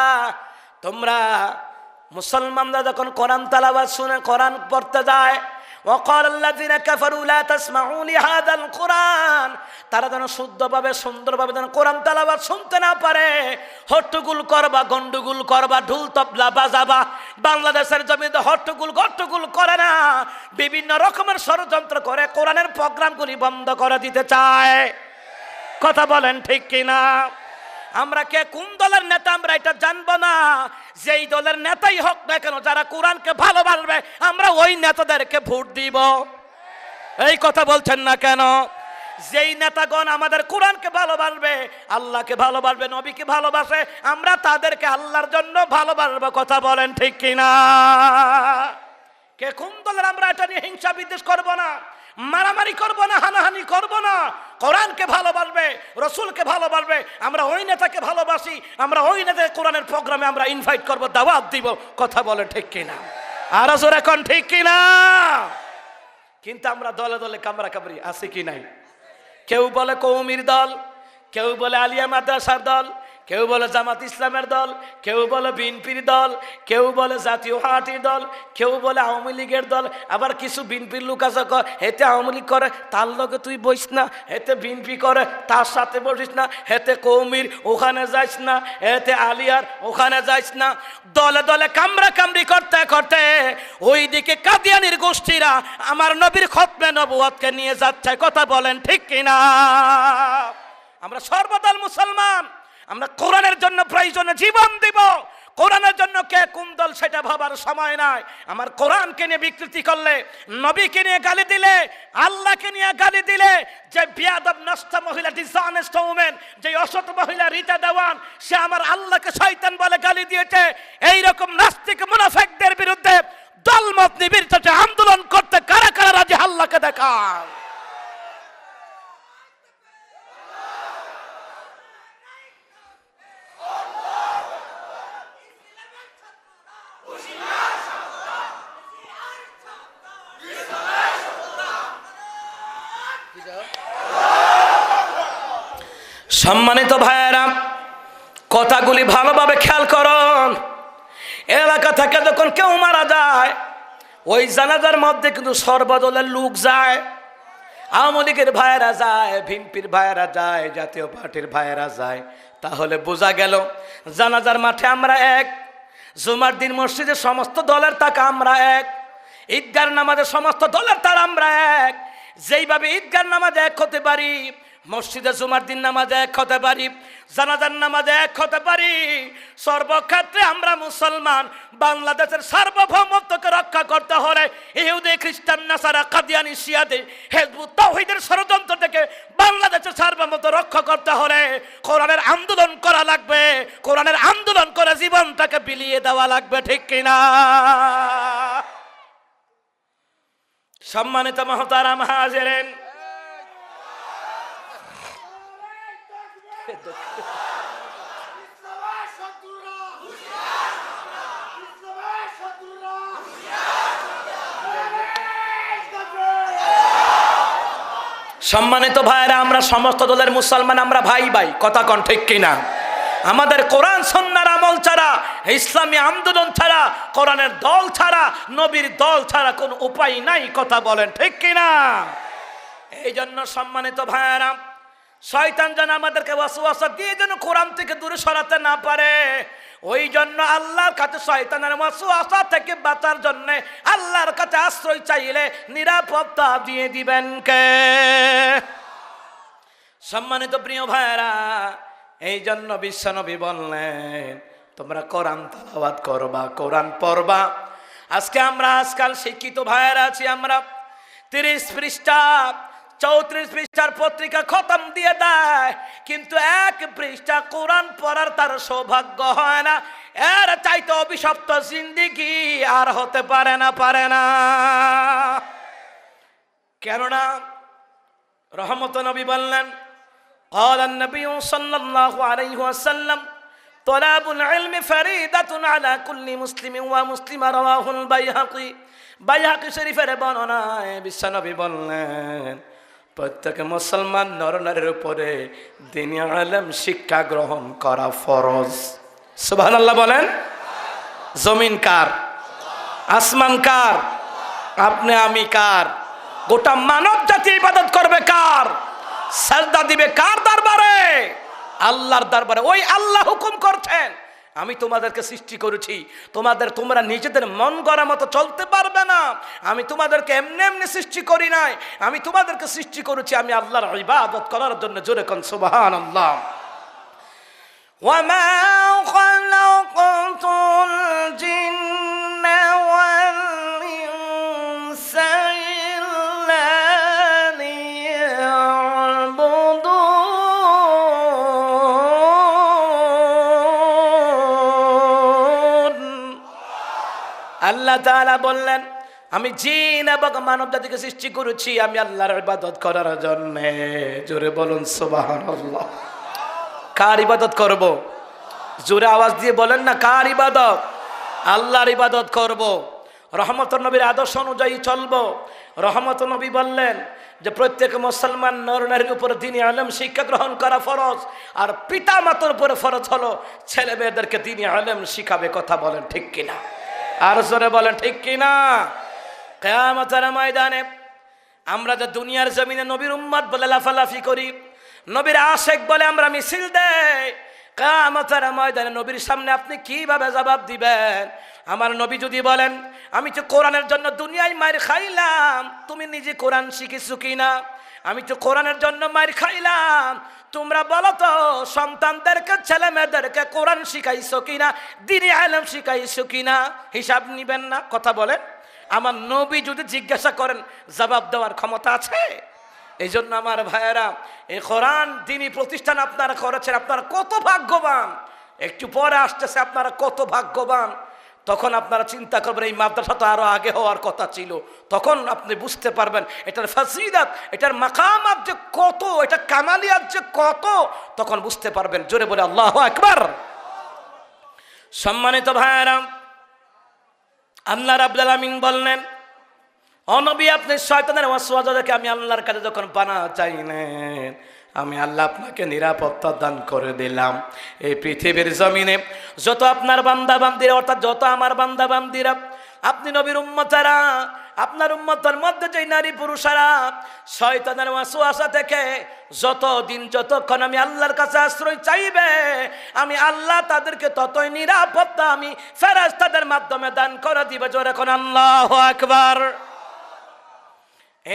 তোমরা মুসলমানরা যখন কোরআন তেলাওয়াত শুনে, কোরআন পড়তে যায়, ওয়াকালাল্লাযীনা কাফারু লা তাসমাউ লিহাযাল কুরআন, তারা যেন শুদ্ধভাবে সুন্দরভাবে যেন কোরআন তেলাওয়াত শুনতে না পারে, হট্টগোল করবা, গন্ডগোল করবা, ঢোল তবলা বাজাবা। বাংলাদেশের জমিতে হট্টগোল গট্টগোল করে না, বিভিন্ন রকমের ষড়যন্ত্র করে কোরআনের প্রোগ্রামগুলি বন্ধ করে দিতে চায়। কথা বলেন ঠিক কিনা? আমরা কে কোন দলের নেতা আমরা এটা জানবো না। যেই দলের নেতাই হোক না কেন, যারা কোরআনকে ভালোবাসবে আমরা ওই নেতাদেরকে ভোট দিব। এই কথা বলছেন না কেন? যেই নেতাগণ আমাদের কোরআনকে ভালোবাসবে, আল্লাহকে ভালোবাসবে, নবীকে ভালোবাসে, আমরা তাদেরকে আল্লাহর জন্য ভালোবাসবো। কথা বলেন ঠিক কিনা? কে কোন দলের আমরা এটা নিয়ে হিংসা বিদ্বেষ করবো না, মারামারি করবো না, হানাহানি করবো না। কোরআনকে ভালোবাসবে, রসুলকে ভালোবাসবে, আমরা ওই নেতাকে ভালোবাসি, আমরা ওই নেতাকে কোরআনের প্রোগ্রামে আমরা ইনভাইট করবো, দাওয়াত দিব। কথা বলে ঠিক কিনা? আর জোরে এখন ঠিক কিনা? কিন্তু আমরা দলে দলে কামরা কামড়ি আছি কি নাই? কেউ বলে কওমির দল, কেউ বলে আলিয়া মাদ্রাসার দল, কেউ বলে জামাত ইসলামের দল, কেউ বলে বিএনপির দল, কেউ বলে জাতীয় পার্টির দল, কেউ বলে আওয়ামী লীগের দল। আবার কিছু বিএনপির লোক আছে, হেতে আওয়ামী লীগ করে তার লগে তুই বইস না, হেতে বিএনপি করে তার সাথে বসিস না, হেতে কওমির ওখানে যাইস না, হেতে আলিয়ার ওখানে যাইস না। দলে দলে কামরা কামড়ি করতে করতে ওইদিকে কাদিয়ানির গোষ্ঠীরা আমার নবীর খতমে নবুয়তকে নিয়ে যাচ্ছে। কথা বলেন ঠিক কিনা? আমরা সর্বদল মুসলমান, আমরা কোরআনের জন্য প্রয়োজনে জীবন দিব। কোরআনের জন্য কে কোন দল সেটা ভাবার সময় নাই। আমার কোরআনকে নিয়ে বিকৃতি করলে, নবীকে নিয়ে গালি দিলে, আল্লাহকে নিয়ে গালি দিলে, যে বিয়াদব নষ্ট মহিলা, ডিসঅনেস্ট ওমেন, যে অসৎ মহিলা রিতা দেওয়ান, সে আমার আল্লাহকে শয়তান বলে গালি দিয়েছে। এইরকম নাস্তিক মুনাফিকদের বিরুদ্ধে দলমত নির্বিশেষে আন্দোলন করতে কারা কারা রাজি আল্লাহকে দেখান। সম্মানিত ভাইয়েরা, কথাগুলি ভালোভাবে খেয়াল করুন। এলাকা থেকে যখন কেউ মারা যায়, ওই জানাজার মধ্যে কিন্তু সর্বদলের লোক যায়। আওয়ামী লীগের ভাইয়েরা যায়, বিএনপির ভাইয়েরা যায়, জাতীয় পার্টির ভাইয়েরা যায়। তাহলে বোঝা গেল জানাজার মাঠে আমরা এক, জুমার দিন মসজিদের সমস্ত দলের টাকা আমরা এক, ঈদগার নামাজের সমস্ত দলের তারা আমরা এক। যেইভাবে ঈদগার নামাজে এক হতে পারি, মসজিদে জুমার দিন নামাজে এক হতে পারি, জানাজার নামাজে এক হতে পারি, সর্বক্ষেত্রে আমরা মুসলমান। বাংলাদেশের সার্বভৌমত্বকে রক্ষা করতে হলে ইহুদি, খ্রিস্টান, নাসারা, কাদিয়ানি, শিয়াতে, হিজবুত তাওহীদের ষড়যন্ত্র থেকে বাংলাদেশের সার্বভৌমত্ব রক্ষা করতে হলে কোরআনের আন্দোলন করা লাগবে। কোরআনের আন্দোলন করে জীবনটাকে বিলিয়ে দেওয়া লাগবে, ঠিক কিনা? সম্মানিত মুহতারাম হাজিরিন, সম্মানিত ভাইরা, আমরা সমস্ত দলের মুসলমান, আমরা ভাই ভাই, কথা কন ঠিক কিনা? আমাদের কোরআন সুন্নাহর আমল ছাড়া, ইসলামী আন্দোলন ছাড়া, কোরআনের দল ছাড়া, নবীর দল ছাড়া কোন উপায় নাই, কথা বলেন ঠিক কিনা? এই জন্য সম্মানিত ভাইরা, শয়তান যেন আমাদেরকে ওয়াসওয়াসা দিয়ে যেন কোরআন থেকে দূরে সরাতে না পারে, ওই জন্য আল্লাহর কাছে শয়তানের ওয়াসওয়াসা থেকে বাঁচার জন্য আল্লাহর কাছে আশ্রয় চাইলে নিরাপত্তা দিয়ে দিবেন কে? সম্মানিত প্রিয় ভাইরা, এই জন্য বিশ্বনবী বললেন তোমরা কোরআন তেলাওয়াত করবা, কোরআন পড়বা। আজকাল শিক্ষিত ভাইরা আছি আমরা, 30 পৃষ্ঠা 34 পৃষ্ঠার পত্রিকা খতম দিয়ে দেয়, কিন্তু 1 পৃষ্ঠা কোরআন পড়ার তার সৌভাগ্য হয় না। এর চাইতে অভিশপ্ত জিন্দেগি আর হতে পারে না। কেননা রহমত নবী বললেন, قال النبي صلى الله عليه وسلم طلب العلم فريضة على كل مسلم ومسلم رواه البيهقي। বাইহাকি শরীফের বর্ণনায় বিশ্বনবী বললেন প্রত্যেক মুসলমান নরনারীর উপরে দ্বীনি ইলম শিক্ষা গ্রহণ করা ফরজ। সুবহানাল্লাহ বলেন। জমিন কার? আসমান কার? আপনি আমি কার? গোটা মানব জাতি ইবাদত করবে কার? সাজদা দিবে কার দরবারে? আল্লাহর দরবারে। ওই আল্লাহ হুকুম করছেন, আমি তোমাদেরকে সৃষ্টি করেছি, তোমরা নিজেদের মন গড়া মতো চলতে পারবে না। আমি তোমাদেরকে এমনি সৃষ্টি করি নাই, আমি তোমাদেরকে সৃষ্টি করেছি আমি আল্লাহর ইবাদত করার জন্য। জোরে কোন সুবহানাল্লাহ। ওয়ামা খালাকাতুল জিন্না ওয়াল ইনসা ইল্লা আল্লাহ তাআলা বললেন আমি জিন এবং মানব জাতিকে সৃষ্টি করেছি আমি আল্লাহর ইবাদত করার জন্য। জোরে বলুন সুবহানাল্লাহ। কার ইবাদত করব? জোরে আওয়াজ দিয়ে বলেন না, কার ইবাদত? আল্লাহর ইবাদত করব, রহমতুল নবীর আদর্শ অনুযায়ী চলবো। রহমতুল নবী বললেন যে প্রত্যেক মুসলমান নর নারীর উপর দ্বীনি ইলম শিক্ষা গ্রহণ করা ফরজ, আর পিতা মাতার উপরে ফরজ হলো ছেলে মেয়েদেরকে দ্বীনি ইলম শিখাবে। কথা বলেন ঠিক কিনা? আর জোরে বলেন ঠিক কিনা? কিয়ামতের ময়দানে আমরা যে দুনিয়ার জমিনে নবীর উম্মত বলে লাফালাফি করি, নবীর আশেক বলে আমরা মিছিল দেই, কিয়ামতের ময়দানে নবীর সামনে আপনি কিভাবে জবাব দিবেন? আমার নবী যদি বলেন আমি তো কোরআনের জন্য দুনিয়ায় মার খাইলাম, তুমি নিজে কোরআন শিখেছো কিনা? আমি তো কোরআনের জন্য মার খাইলাম, তোমরা বলো তো সন্তানদেরকে ছেলে মেয়েদেরকে কোরআন শিখাইছো কিনা, দ্বীনি ইলম শিখাইছো কিনা? হিসাব নিবেন না? কথা বলেন। আমার নবী যদি জিজ্ঞাসা করেন জবাব দেওয়ার ক্ষমতা আছে? এই জন্য আমার ভাইয়েরা, এই কোরআন দ্বীনি প্রতিষ্ঠান আপনারা করেছেন, আপনারা কত ভাগ্যবান। একটু পরে আসতেছে আপনারা কত ভাগ্যবান। তখন আপনারা চিন্তা করবেন এই মাদ্রাসা তো আরো আগে হওয়ার কথা ছিল। তখন আপনি বুঝতে পারবেন এটার ফাজিলাত, এটার মাকামাত যে কত, এটা কামালিয়াত যে কত, তখন বুঝতে পারবেন। জোরে বলে আল্লাহু আকবার। সম্মানিত ভাইয়েরা, আল্লাহ রাব্বুল আলামিন বললেন ও নবী আপনি শয়তানের ওয়াসওয়াসা থেকে আমি আল্লাহর কাছে যখন পানা চাইলেন, আমি আল্লাহ আপনাকে নিরাপত্তা দান করে দিলাম। এই পৃথিবীর জমিনে যত আপনার বান্দা বান্দিরা, অর্থাৎ যত আমার বান্দা বান্দিরা, আপনি নবীর উম্মতেরা আপনার উম্মতের মধ্যে যে নারী পুরুষেরা শয়তানের ওয়াসওয়াসা থেকে যতক্ষণ আমি আল্লাহর কাছে আশ্রয় চাইবে, আমি আল্লাহ তাদেরকে ততই নিরাপত্তা আমি ফেরেশতাদের মাধ্যমে দান করে দিব। জোরে কোন আল্লাহু আকবার।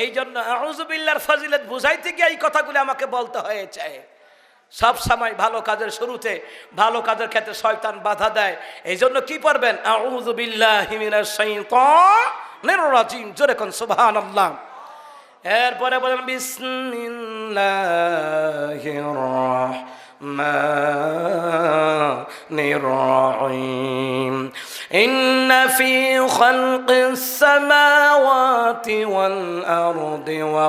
এই জন্য আউযু বিল্লাহর ফজিলত বুঝাইতে গিয়ে এই কথাগুলো আমাকে বলতে হয়েছে। সব সময় ভালো কাজের শুরুতে ভালো কাজের ক্ষেত্রে শয়তান বাধা দেয়। এই জন্য কি পড়বেন? আউযু বিল্লাহি মিনাশ শাইতানির রাজিম। জোরে কোন সুবহানাল্লাহ। এরপরে বলেন বিসমিল্লাহির রাহমানির রাহিম। ইন্না ফি খালকিস সামাওয়াতি ওয়াল আরদি ওয়া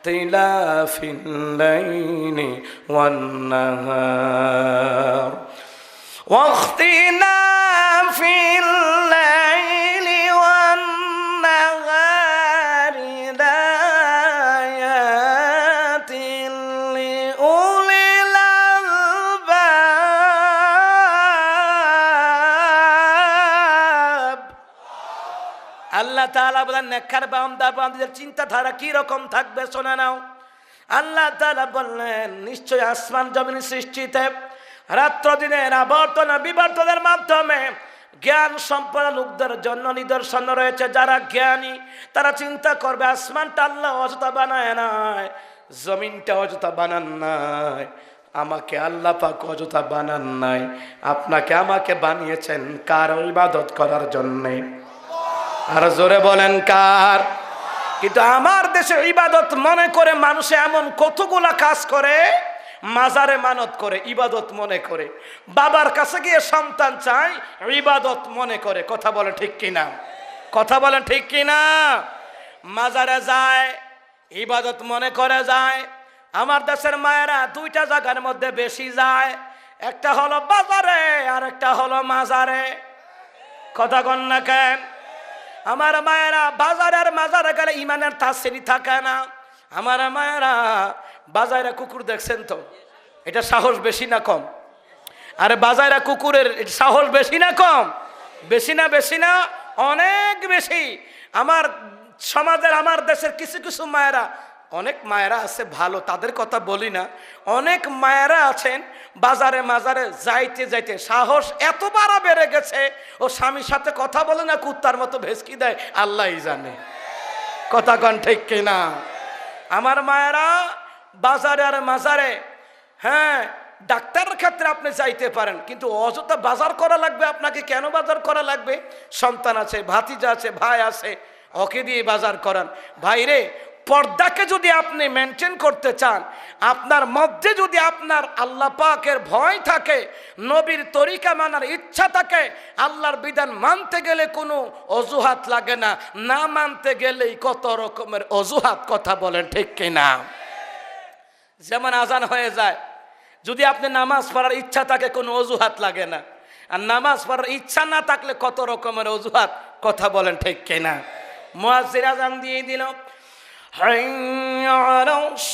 ইখতিলাফিল লাইলি ওয়ান নাহার ওয়া ইখতিলাফিল লাইলি ওয়ান নাহার লায়াতিন লিউলিল আলবাব। আল্লাহ তাআলা বলেন নেককার বান্দা বান্দীদের চিন্তাধারা কি রকম থাকবে শোনা নাও। আল্লাহ তাআলা বললেন নিশ্চয় আসমান জমিন সৃষ্টিতে রাত্র দিনের আবর্তন বিবর্তনের মাধ্যমে জ্ঞান সম্পন্ন লোকদের জন্য নিদর্শন রয়েছে। যারা জ্ঞানী তারা চিন্তা করবে আসমানটা আল্লাহ অযথা বানায় নাই, জমিনটা অযথা বানান নাই, আমাকে আল্লাহ পাক অযথা বানান নাই, আপনাকে আমাকে বানিয়েছেন কার ইবাদত করার জন্যে। আর জোরে বলেন কার? কিন্তু আমার দেশে ইবাদত মনে করে মানুষে এমন কতগুলা কাজ করে, মাজারে মানত করে, ইবাদত মনে করে, বাবার কাছে গিয়ে সন্তান চায়, ইবাদত মনে করে। কথা বলে ঠিক কিনা? কথা বলেন ঠিক কিনা? মাজারে যায়, ইবাদত মনে করে যায়। আমার দেশের মায়েরা দুইটা জায়গার মধ্যে বেশি যায়, একটা হলো বাজারে আর একটা হলো মাজারে। কথা কন না কেন? আমার মায়েরা বাজারে আর মাজারে গেলে ইমানের তাসিরি থাকে না। আমার মায়েরা বাজারে কুকুর দেখছেন তো, এটা সাহস বেশি না কম? আরে বাজারে কুকুরের সাহস বেশি না কম? বেশি না? বেশি না? অনেক বেশি। আমার সমাজের আমার দেশের কিছু কিছু মায়েরা, অনেক মায়েরা আছে ভালো, তাদের কথা বলি না, অনেক মায়েরা আছেন বাজারে মাজারে যাইতে যাইতে সাহস এত বাড়া বেড়ে গেছে, ও স্বামীর সাথে কথা বলে না, কুত্তার মতো ভেসকি দেয়, আল্লাহই জানে। কথা কন ঠিক কিনা? আমার মায়েরা বাজারে আর মাজারে, হ্যাঁ ডাক্তারের ক্ষেত্রে আপনি যাইতে পারেন, কিন্তু অযথা বাজার করা লাগবে আপনাকে। কেন বাজার করা লাগবে? সন্তান আছে, ভাতিজা আছে, ভাই আছে, ওকে দিয়ে বাজার করান। ভাইরে, পর্দাকে যদি আপনি মেনটেন করতে চান, আপনার মধ্যে যদি আপনার আল্লাহ পাকের ভয় থাকে, নবীর তরিকা মানার ইচ্ছা থাকে, আল্লাহর বিধান মানতে গেলে কোনো অজুহাত লাগে না, না মানতে গেলেই কত রকমের অজুহাত। কথা বলেন ঠিক কিনা? যেমন আজান হয়ে যায়, যদি আপনি নামাজ পড়ার ইচ্ছা থাকে কোনো অজুহাত লাগে না, আর নামাজ পড়ার ইচ্ছা না থাকলে কত রকমের অজুহাত। কথা বলেন ঠিক কিনা? মুয়াজ্জিন আজান দিয়ে দিল, হাইয়া আলাস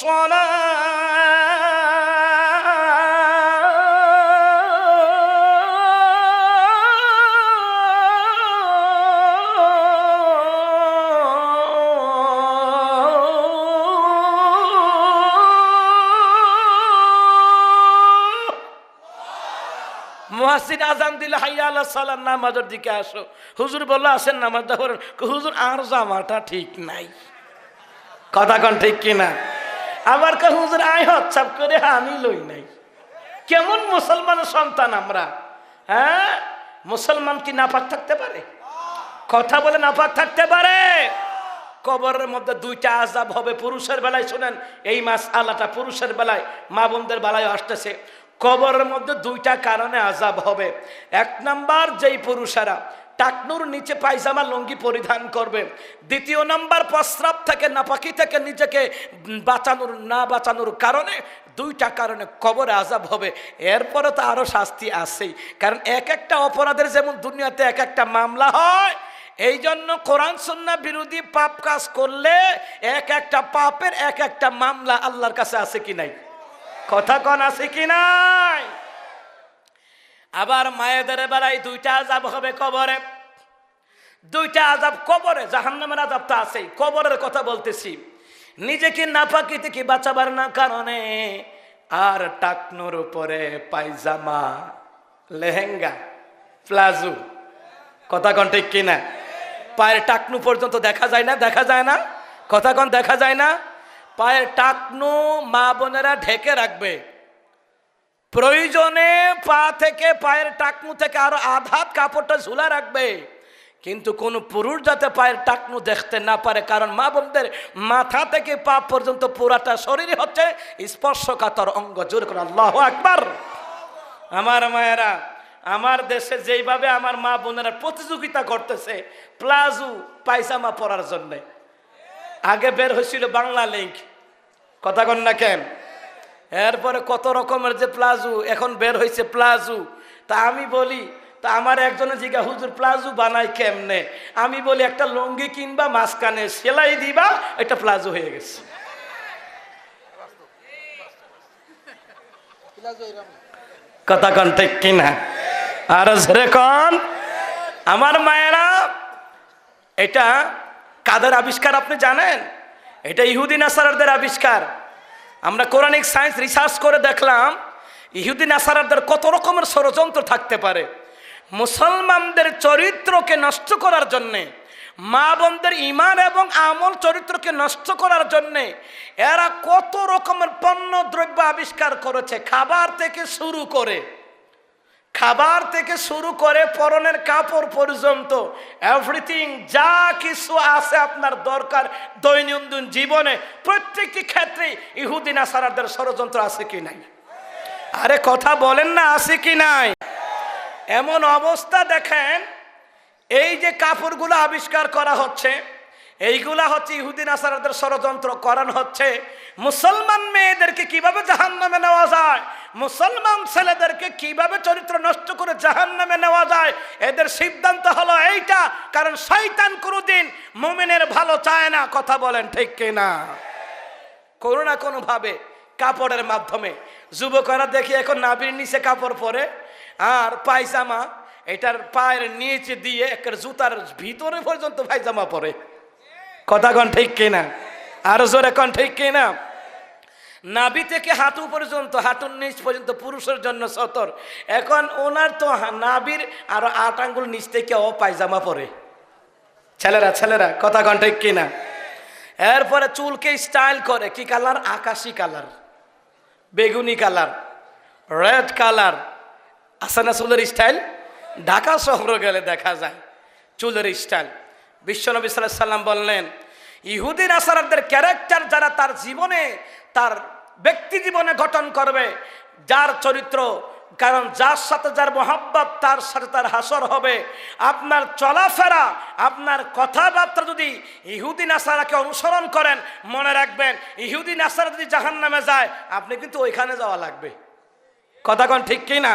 মুয়াজ্জিন আজান দিলে হাইয়া আলাস সালাত, নামাজের দিকে আসো। হুজুর বললো আসেন নামাজটা পড়েন। হুজুর আর জামাটা ঠিক নাই। কথা কন ঠিক কিনা? আবার কে হুজুর আয় হচ্ছাপ করে আমি লই নাই। কেমন মুসলমানের সন্তান আমরা? হ্যাঁ, মুসলমান কি নাপাক থাকতে পারে? কথা বলে নাপাক থাকতে পারে? কবরের মধ্যে দুইটা আযাব হবে পুরুষের বেলায়। শুনেন এই মাসআলাটা পুরুষের বেলায়, মা বোনদের বেলায় আসতেছে। কবরের মধ্যে দুইটা কারণে আযাব হবে। এক নাম্বার, যেই পুরুষেরা টাকনুর নিচে পায়জামা লুঙ্গি পরিধান করবে। দ্বিতীয় নাম্বার, প্রস্রাব থেকে নাপাকি থেকে নিজেকে বাঁচানোর কারণে, দুইটা কারণে কবরে আযাব হবে। এরপরে তো আরো শাস্তি আছেই, কারণ এক একটা অপরাধের যেমন দুনিয়াতে এক একটা মামলা হয়, এই জন্য কোরআন সুন্নাহ বিরোধী পাপ কাজ করলে এক একটা পাপের এক একটা মামলা আল্লাহর কাছে আছে কি নাই? কথা কন আছে কি নাই? আবার মায়েদের বেলায় দুইটা আযাব হবে কবরে। দুইটা আযাব কবরে, জাহান্নামের আযাব তো আছেই, কবরের কথা বলতেছি। নিজেকে নাপাকি থেকে বাঁচাবার না কারণে আর টাকনোর উপরে পায়জামা, লেহেঙ্গা, প্লাজো, কথা কোন ঠিক কিনা? পায়ের টাকনু পর্যন্ত দেখা যায় না, দেখা যায় না, কথা কোন দেখা যায় না? পায়ের টাকনু মা বোনেরা ঢেকে রাখবে, প্রয়োজনে পা থেকে পায়ের টাকনু থেকে আরো আধাত কাপড়টা ঝুলা রাখবে, কিন্তু কোন পুরুষ যাতে পায়ের টাকনু দেখতে না পারে, কারণ মা বোনদের মাথা থেকে পা পর্যন্ত পুরাটা শরীর হচ্ছে স্পর্শকাতর অঙ্গ। জোর করে আল্লাহু আকবার। আমার মায়েরা, আমার দেশে যেইভাবে আমার মা বোনেরা প্রতিযোগিতা করতেছে প্লাজো পায়জামা পরার জন্য, আগে বের হয়েছিল বাংলা লিঙ্ক, কথা কন না কেন? এরপরে কত রকমের যে প্লাজো, এখন বের হয়েছে প্লাজো। তা আমি বলি, তা আমার একজনে জিজ্ঞা, হুজুর প্লাজো বানাই কেমনে? আমি বলি একটা লুঙ্গি কিনবা, মাঝখানে সেলাই দিবা, এটা প্লাজো হয়ে গেছে। কথা কন ঠিক কিনা? আর ঝরে কন। আমার মায়েরা, এটা কাদের আবিষ্কার আপনি জানেন? এটা ইহুদি নাসারাদের আবিষ্কার। আমরা কোরআনিক সায়েন্স রিসার্চ করে দেখলাম ইহুদি নাসারাদের কত রকমের ষড়যন্ত্র থাকতে পারে মুসলমানদের চরিত্রকে নষ্ট করার জন্যে, মা বোনদের ঈমান এবং আমল চরিত্রকে নষ্ট করার জন্যে এরা কত রকমের পণ্য দ্রব্য আবিষ্কার করেছে। খাবার থেকে শুরু করে পরনের কাপড় পর্যন্ত এভরিথিং, যা কিছু আছে আপনার দরকার দৈনন্দিন জীবনে, প্রত্যেকটি ক্ষেত্রে ইহুদি নাসারাদের ষড়যন্ত্র আছে কি নাই? আরে কথা বলেন না, আছে কি নাই? এমন অবস্থা দেখেন, এই যে কাপড়গুলো আবিষ্কার করা হচ্ছে, এইগুলা হচ্ছে ইহুদি নাসারাদের ষড়যন্ত্র। করানো হচ্ছে মুসলমান মেয়েদেরকে কিভাবে জাহান্নামে নেওয়া যায়, মুসলমান ছেলেদেরকে কিভাবে চরিত্র নষ্ট করে জাহান্নামে নেওয়া যায়। এদের সিদ্ধান্ত হলো এইটা, কারণ শয়তান কোনোদিন মুমিনের ভালো চায় না। কথা বলেন ঠিক কিনা? কোনো না কোনো ভাবে কাপড়ের মাধ্যমে যুবকরা দেখি এখন নাভির নিচে কাপড় পরে, আর পায়জামা এটার পায়ের নিচে দিয়ে একটা জুতার ভিতরে পর্যন্ত পায়জামা পরে। কথা কন ঠিক কিনা? আর জোরে কন ঠিক কিনা? নাভি থেকে হাঁটু পর্যন্ত, হাঁটুর নিচ পর্যন্ত পুরুষের জন্য সতর। এখন ওনার তো নাভির আর 8 আঙ্গুল নিচ থেকে ও পায়জামা পরে, ছেলেরা, কথা কন ঠিক কিনা? এরপরে চুলকে স্টাইল করে, কি কালার? আকাশি কালার, বেগুনি কালার, রেড কালার, আছে না চুলের স্টাইল? ঢাকা শহর গেলে দেখা যায় চুলের স্টাইল। বিশ্বনবী সাল্লাল্লাহু আলাইহি সাল্লাম বললেন, ইহুদি নাসারাদের ক্যারেক্টার যারা তার জীবনে, তার ব্যক্তি জীবনে গঠন করবে, যার চরিত্র, কারণ যার সাথে যার মোহাব্বত তার সাথে তার হাসর হবে। আপনার চলাফেরা, আপনার কথাবার্তা যদি ইহুদি নাসারাকে অনুসরণ করেন, মনে রাখবেন ইহুদি নাসারা যদি জাহান্নামে যায়, আপনি কিন্তু ওইখানে যাওয়া লাগবে। কথা কোন ঠিক কি না?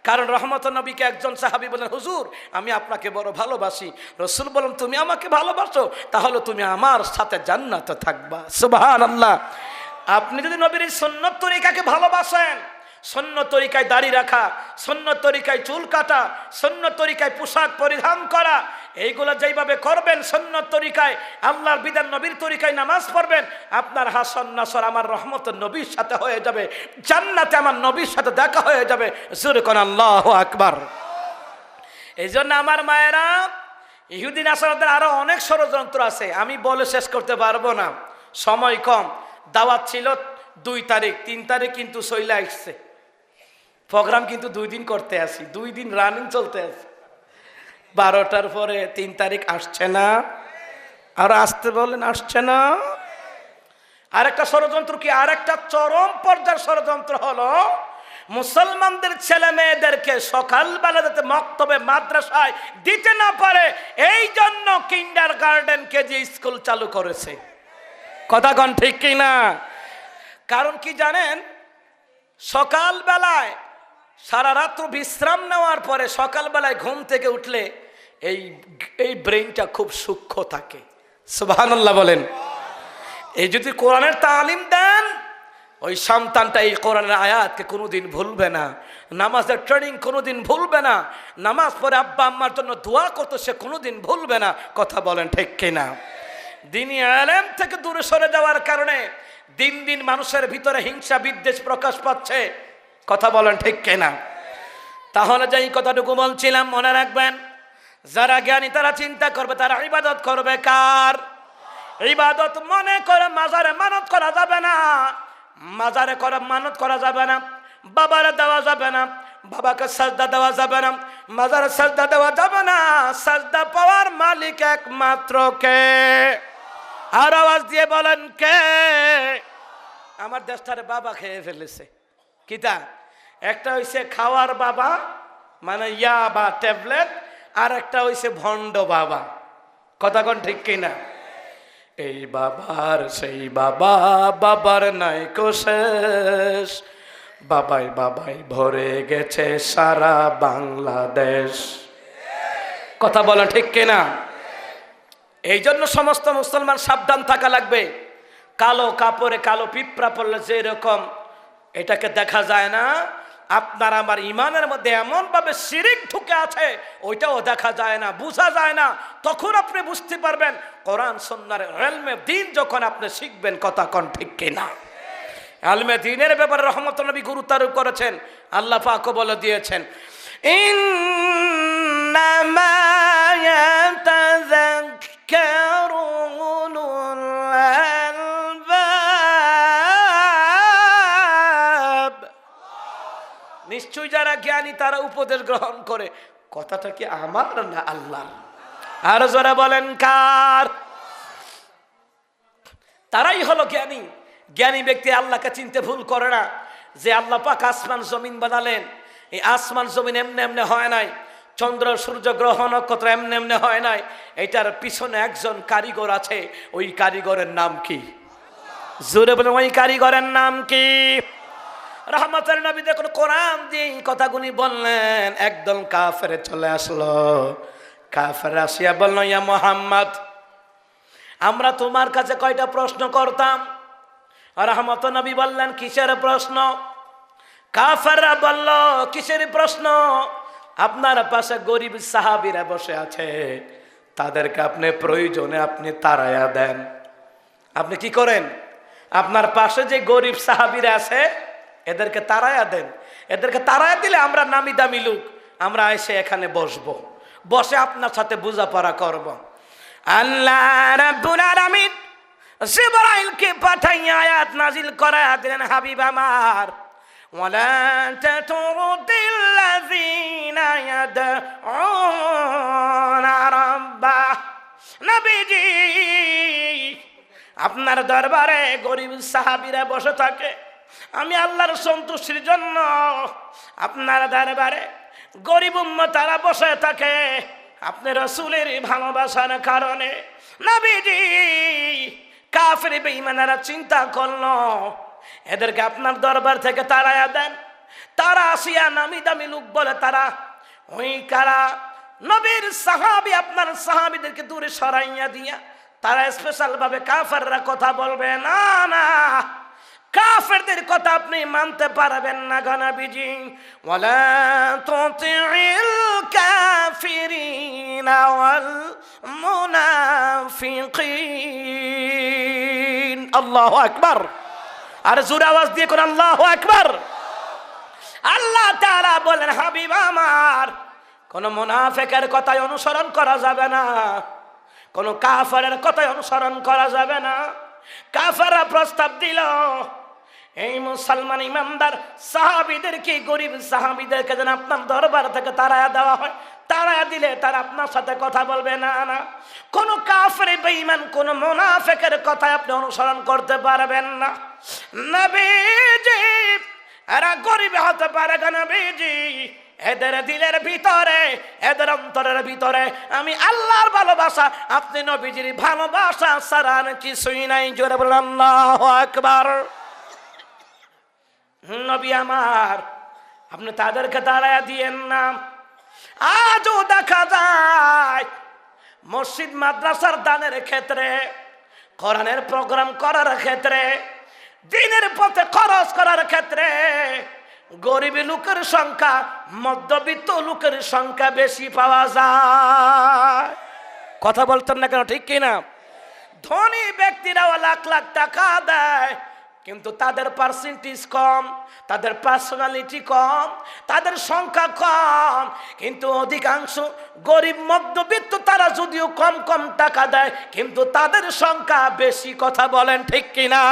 কারণ রহমতুল্লাহ নবীকে একজন সাহাবী বলেন, হুজুর আমি আপনাকে বড় ভালোবাসি। রাসূল বলেন, তুমি আমাকে ভালোবাসো, তাহলে তুমি আমার সাথে জান্নাতে থাকবা। সুবহানাল্লাহ। আপনি যদি নবীর সুন্নত তরিকাকে ভালোবাসেন, সুন্নত তরিকায় দাড়ি রাখা, সুন্নত তরিকায় চুল কাটা, সুন্নত তরিকায় পোশাক পরিধান করা, এইগুলো যেইভাবে করবেন সুন্নত তরিকায়, আল্লাহর বিধান নবীর তরিকায় নামাজ পড়বেন, আপনার হাসন নাসর আমার রহমতের নবীর সাথে হয়ে যাবে, জান্নাতে আমার নবীর সাথে দেখা হয়ে যাবে। জোরে কোন আল্লাহু আকবার। এই জন্য আমার মায়েরা, ইহুদি নাসারাদের আরো অনেক ষড়যন্ত্র আছে, আমি বলে শেষ করতে পারবো না, সময় কম। দাওয়াত ছিল 2 তারিখ, 3 তারিখ কিন্তু চলে আসছে। প্রোগ্রাম কিন্তু 2 দিন করতে আসি, 2 দিন রানিং চলতে আছে। 12টার পরে 3 তারিখ আসছে না, আর আসতে বলেন আসছে না। আরেকটা ষড়যন্ত্র কি? আরেকটা চরম পর্যায়ের ষড়যন্ত্র হলো মুসলমানদের ছেলে মেয়েদেরকে সকালবেলা যাতে মক্তবে মাদ্রাসায় দিতে না পারে, এই জন্য কিন্ডার গার্ডেন কেজি স্কুল চালু করেছে। কথা কন ঠিক কিনা? কারণ কি জানেন, সকালবেলায় সারা রাত্র বিশ্রাম নেওয়ার পরে সকালবেলায় ঘুম থেকে উঠলে এই ব্রেইনটা খুব সূক্ষ্ম থাকে। সুবহানাল্লাহ বলেন। এই যদি কোরআনের তালিম দেন, ওই সন্তানটা এই কোরআনের আয়াতকে কোনোদিন ভুলবে না, নামাজের ট্রেনিং কোনোদিন ভুলবে না, নামাজ পড়ে আব্বা আম্মার জন্য দোয়া করতে সে কোনোদিন ভুলবে না। কথা বলেন ঠিক কিনা? দ্বীনি ইলম থেকে দূরে সরে যাওয়ার কারণে দিন দিন মানুষের ভিতরে হিংসা বিদ্বেষ প্রকাশ পাচ্ছে। কথা বলেন ঠিক কিনা? তাহলে যেই কথাটুকু বলছিলাম মনে রাখবেন, যারা জ্ঞানী তারা চিন্তা করবে তারা ইবাদত করবে কার? ইবাদত মনে করে মাজারে মানত করা যাবে না, মাজারে করে মানত করা যাবে না, বাবারে দেওয়া যাবে না, বাবাকে সাজদা দেওয়া যাবে না, মাজারে সাজদা দেওয়া যাবে না। সাজদা পাওয়ার মালিক একমাত্র কে? আর আওয়াজ দিয়ে বলেন কে? আমার দেশটারে বাবা খেয়ে ফেলেছে। কিতা? একটা হইছে খাওয়ার বাবা, মানে ইয়া বা ট্যাবলেট, আর একটা হইছে ভণ্ড বাবা। কথা কোন ঠিক কিনা? এই বাবার সেই বাবা, বাবার নাই শেষ, বাবাই বাবাই ভরে গেছে সারা বাংলাদেশ। কথা বলা ঠিক কিনা? এই জন্য সমস্ত মুসলমান সাবধান থাকা লাগবে। কালো কাপড়ে কালো পিঁপড়া পড়লে যেরকম এটাকে দেখা যায় না, আপনার আমার ইমানের মধ্যে এমন ভাবে শিরিক ঢুকে আছে, ওইটাও দেখা যায় না, বোঝা যায় না। তখন আপনি বুঝতে পারবেন কোরআন সুন্নাহর ইলমে দ্বীন যখন আপনি শিখবেন। কথা কোন ঠিক কিনা? ইলমে দ্বীনের ব্যাপারে রহমতুল্লাহ নবী গুরুত্ব আরোপ করেছেন। আল্লাহ পাকও বলে দিয়েছেন, ইন্নামা ইয়াতাযাক্কারু উলুল আলবাব, নিশ্চয় যারা জ্ঞানী তারা উপদেশ গ্রহণ করে। কথাটা কি আমার না আল্লাহর? আর যারা বলেন কার? তারাই হলো জ্ঞানী। জ্ঞানী ব্যক্তি আল্লাহকে চিনতে ভুল করে না। যে আল্লাহ পাক আসমান জমিন বানালেন, এই আসমান জমিন এমনি এমনি হয় নাই, চন্দ্র সূর্য গ্রহ নক্ষত্র এমনি এমনি হয় নাই। এটার পিছনে একজন কারিগর আছে। ওই কারিগরের নাম কি? জোরে বলেন, ওই কারিগরের নাম কি? রহমতের নবী দেখুন কোরআন দিয়ে কথাগুলি বললেন, একদল কাফের চলে আসলো। কাফের আসিয়া বলল, ইয়া মুহাম্মদ, আমরা তোমার কাছে কয়টা প্রশ্ন করতাম। রহমত নবী বললেন, কিসের প্রশ্ন? কাফেররা বলল, কিসের প্রশ্ন? আপনার পাশে গরিব সাহাবীরা বসে আছে, তাদেরকে আপনি প্রয়োজনে আপনি তাড়াইয়া দেন। আপনি কি করেন? আপনার পাশে যে গরিব সাহাবীরা আছে এদেরকে তাড়াইয়া দেন। এদেরকে তাড়াইয়া দিলে আমরা নামি দামি লোক, আমরা এসে এখানে বসবো, বসে আপনার সাথে বোঝাপড়া করব। আল্লাহ রাব্বুল আলামিন জিবরাইলকে পাঠাইয়া আয়াত নাজিল করা দিলেন, হাবিব আমার, ওয়ালা তাতুরদিল্লাযিনা ইয়াদউনা রাব্বা, নবীজি আপনার দরবারে গরিব সাহাবীরা বসে থাকে। আমি আল্লাহর সন্তুষ্টির জন্য আপনার দরবারে গরিব উম্মতারা বসে থাকে, আপনি রাসূলের ভালোবাসার কারণে। নবীজি কাফের বেঈমানেরা চিন্তা করলো এদেরকে আপনার দরবার থেকে তাড়াইয়া দেন। তারা আসিয়া নামি দামি লোক বলে তারা ওই কারা? নবীর সাহাবী, আপনার সাহাবীদেরকে দূরে সরাইয়া দিয়া তারা স্পেশাল ভাবে কাফেররা কথা বলবে না। না, কাফেরদের কথা আপনি মানতে পারবেন না গো নবীজি। ওয়ালা তুতিল কাফিরিনা ওয়াল মুনাফিকিন। আল্লাহু আকবার। আর জোরে আওয়াজ দিয়ে কোন আল্লাহু আকবার। আল্লাহ তাআলা বলেন, হাবিব আমার, কোন মুনাফিকের কথাই অনুসরণ করা যাবে না, কোন কাফেরের কথাই অনুসরণ করা যাবে না। কাফেররা প্রস্তাব দিল, এই মুসলমান ইমানদার সাহাবীদেরকে, গরিব সাহাবীদেরকে যেন আপনার দরবার থেকে তাড়ায়া দেওয়া হয়। তাড়ায়া দিলে তারা আপনার সাথে কথা বলবে না। না, কোন কাফের বেঈমান কোন মুনাফিকের কথা আপনি অনুসরণ করতে পারবেন না। নবীজি এরা গরিব হতে পারে কেন নবীজি? এদের দিলের ভিতরে, এদের অন্তরের ভিতরে আমি আল্লাহর ভালোবাসা, আপনি নবীজির ভালোবাসা ছাড়া আর কিছুই নাই। জোরে বলেন আল্লাহু আকবার। নবী আমার, আপনি তাদেরকে দাঁড়ায়া দিয়েন না। আজও দেখা যায় মসজিদ মাদ্রাসার দানের ক্ষেত্রে, কোরআনের প্রোগ্রাম করার ক্ষেত্রে দিনের পথে খরচ করার ক্ষেত্রে গরিব লোকের সংখ্যা মধ্যবিত্ত লোকের সংখ্যা বেশি পাওয়া যায়। কথা বলতেন না কেন, ঠিক কিনা? ধনী ব্যক্তিরাও লাখ লাখ টাকা দেয়, কিন্তু তাদের পার্সেন্টেজ কম, তাদের পার্সোনালিটি কম, তাদের সংখ্যা কম। কিন্তু অধিকাংশ গরিব মধ্যবিত্ত তারা যদিও কম কম টাকা দেয়, কিন্তু তাদের সংখ্যা বেশি। কথা বলেন ঠিক কিনা?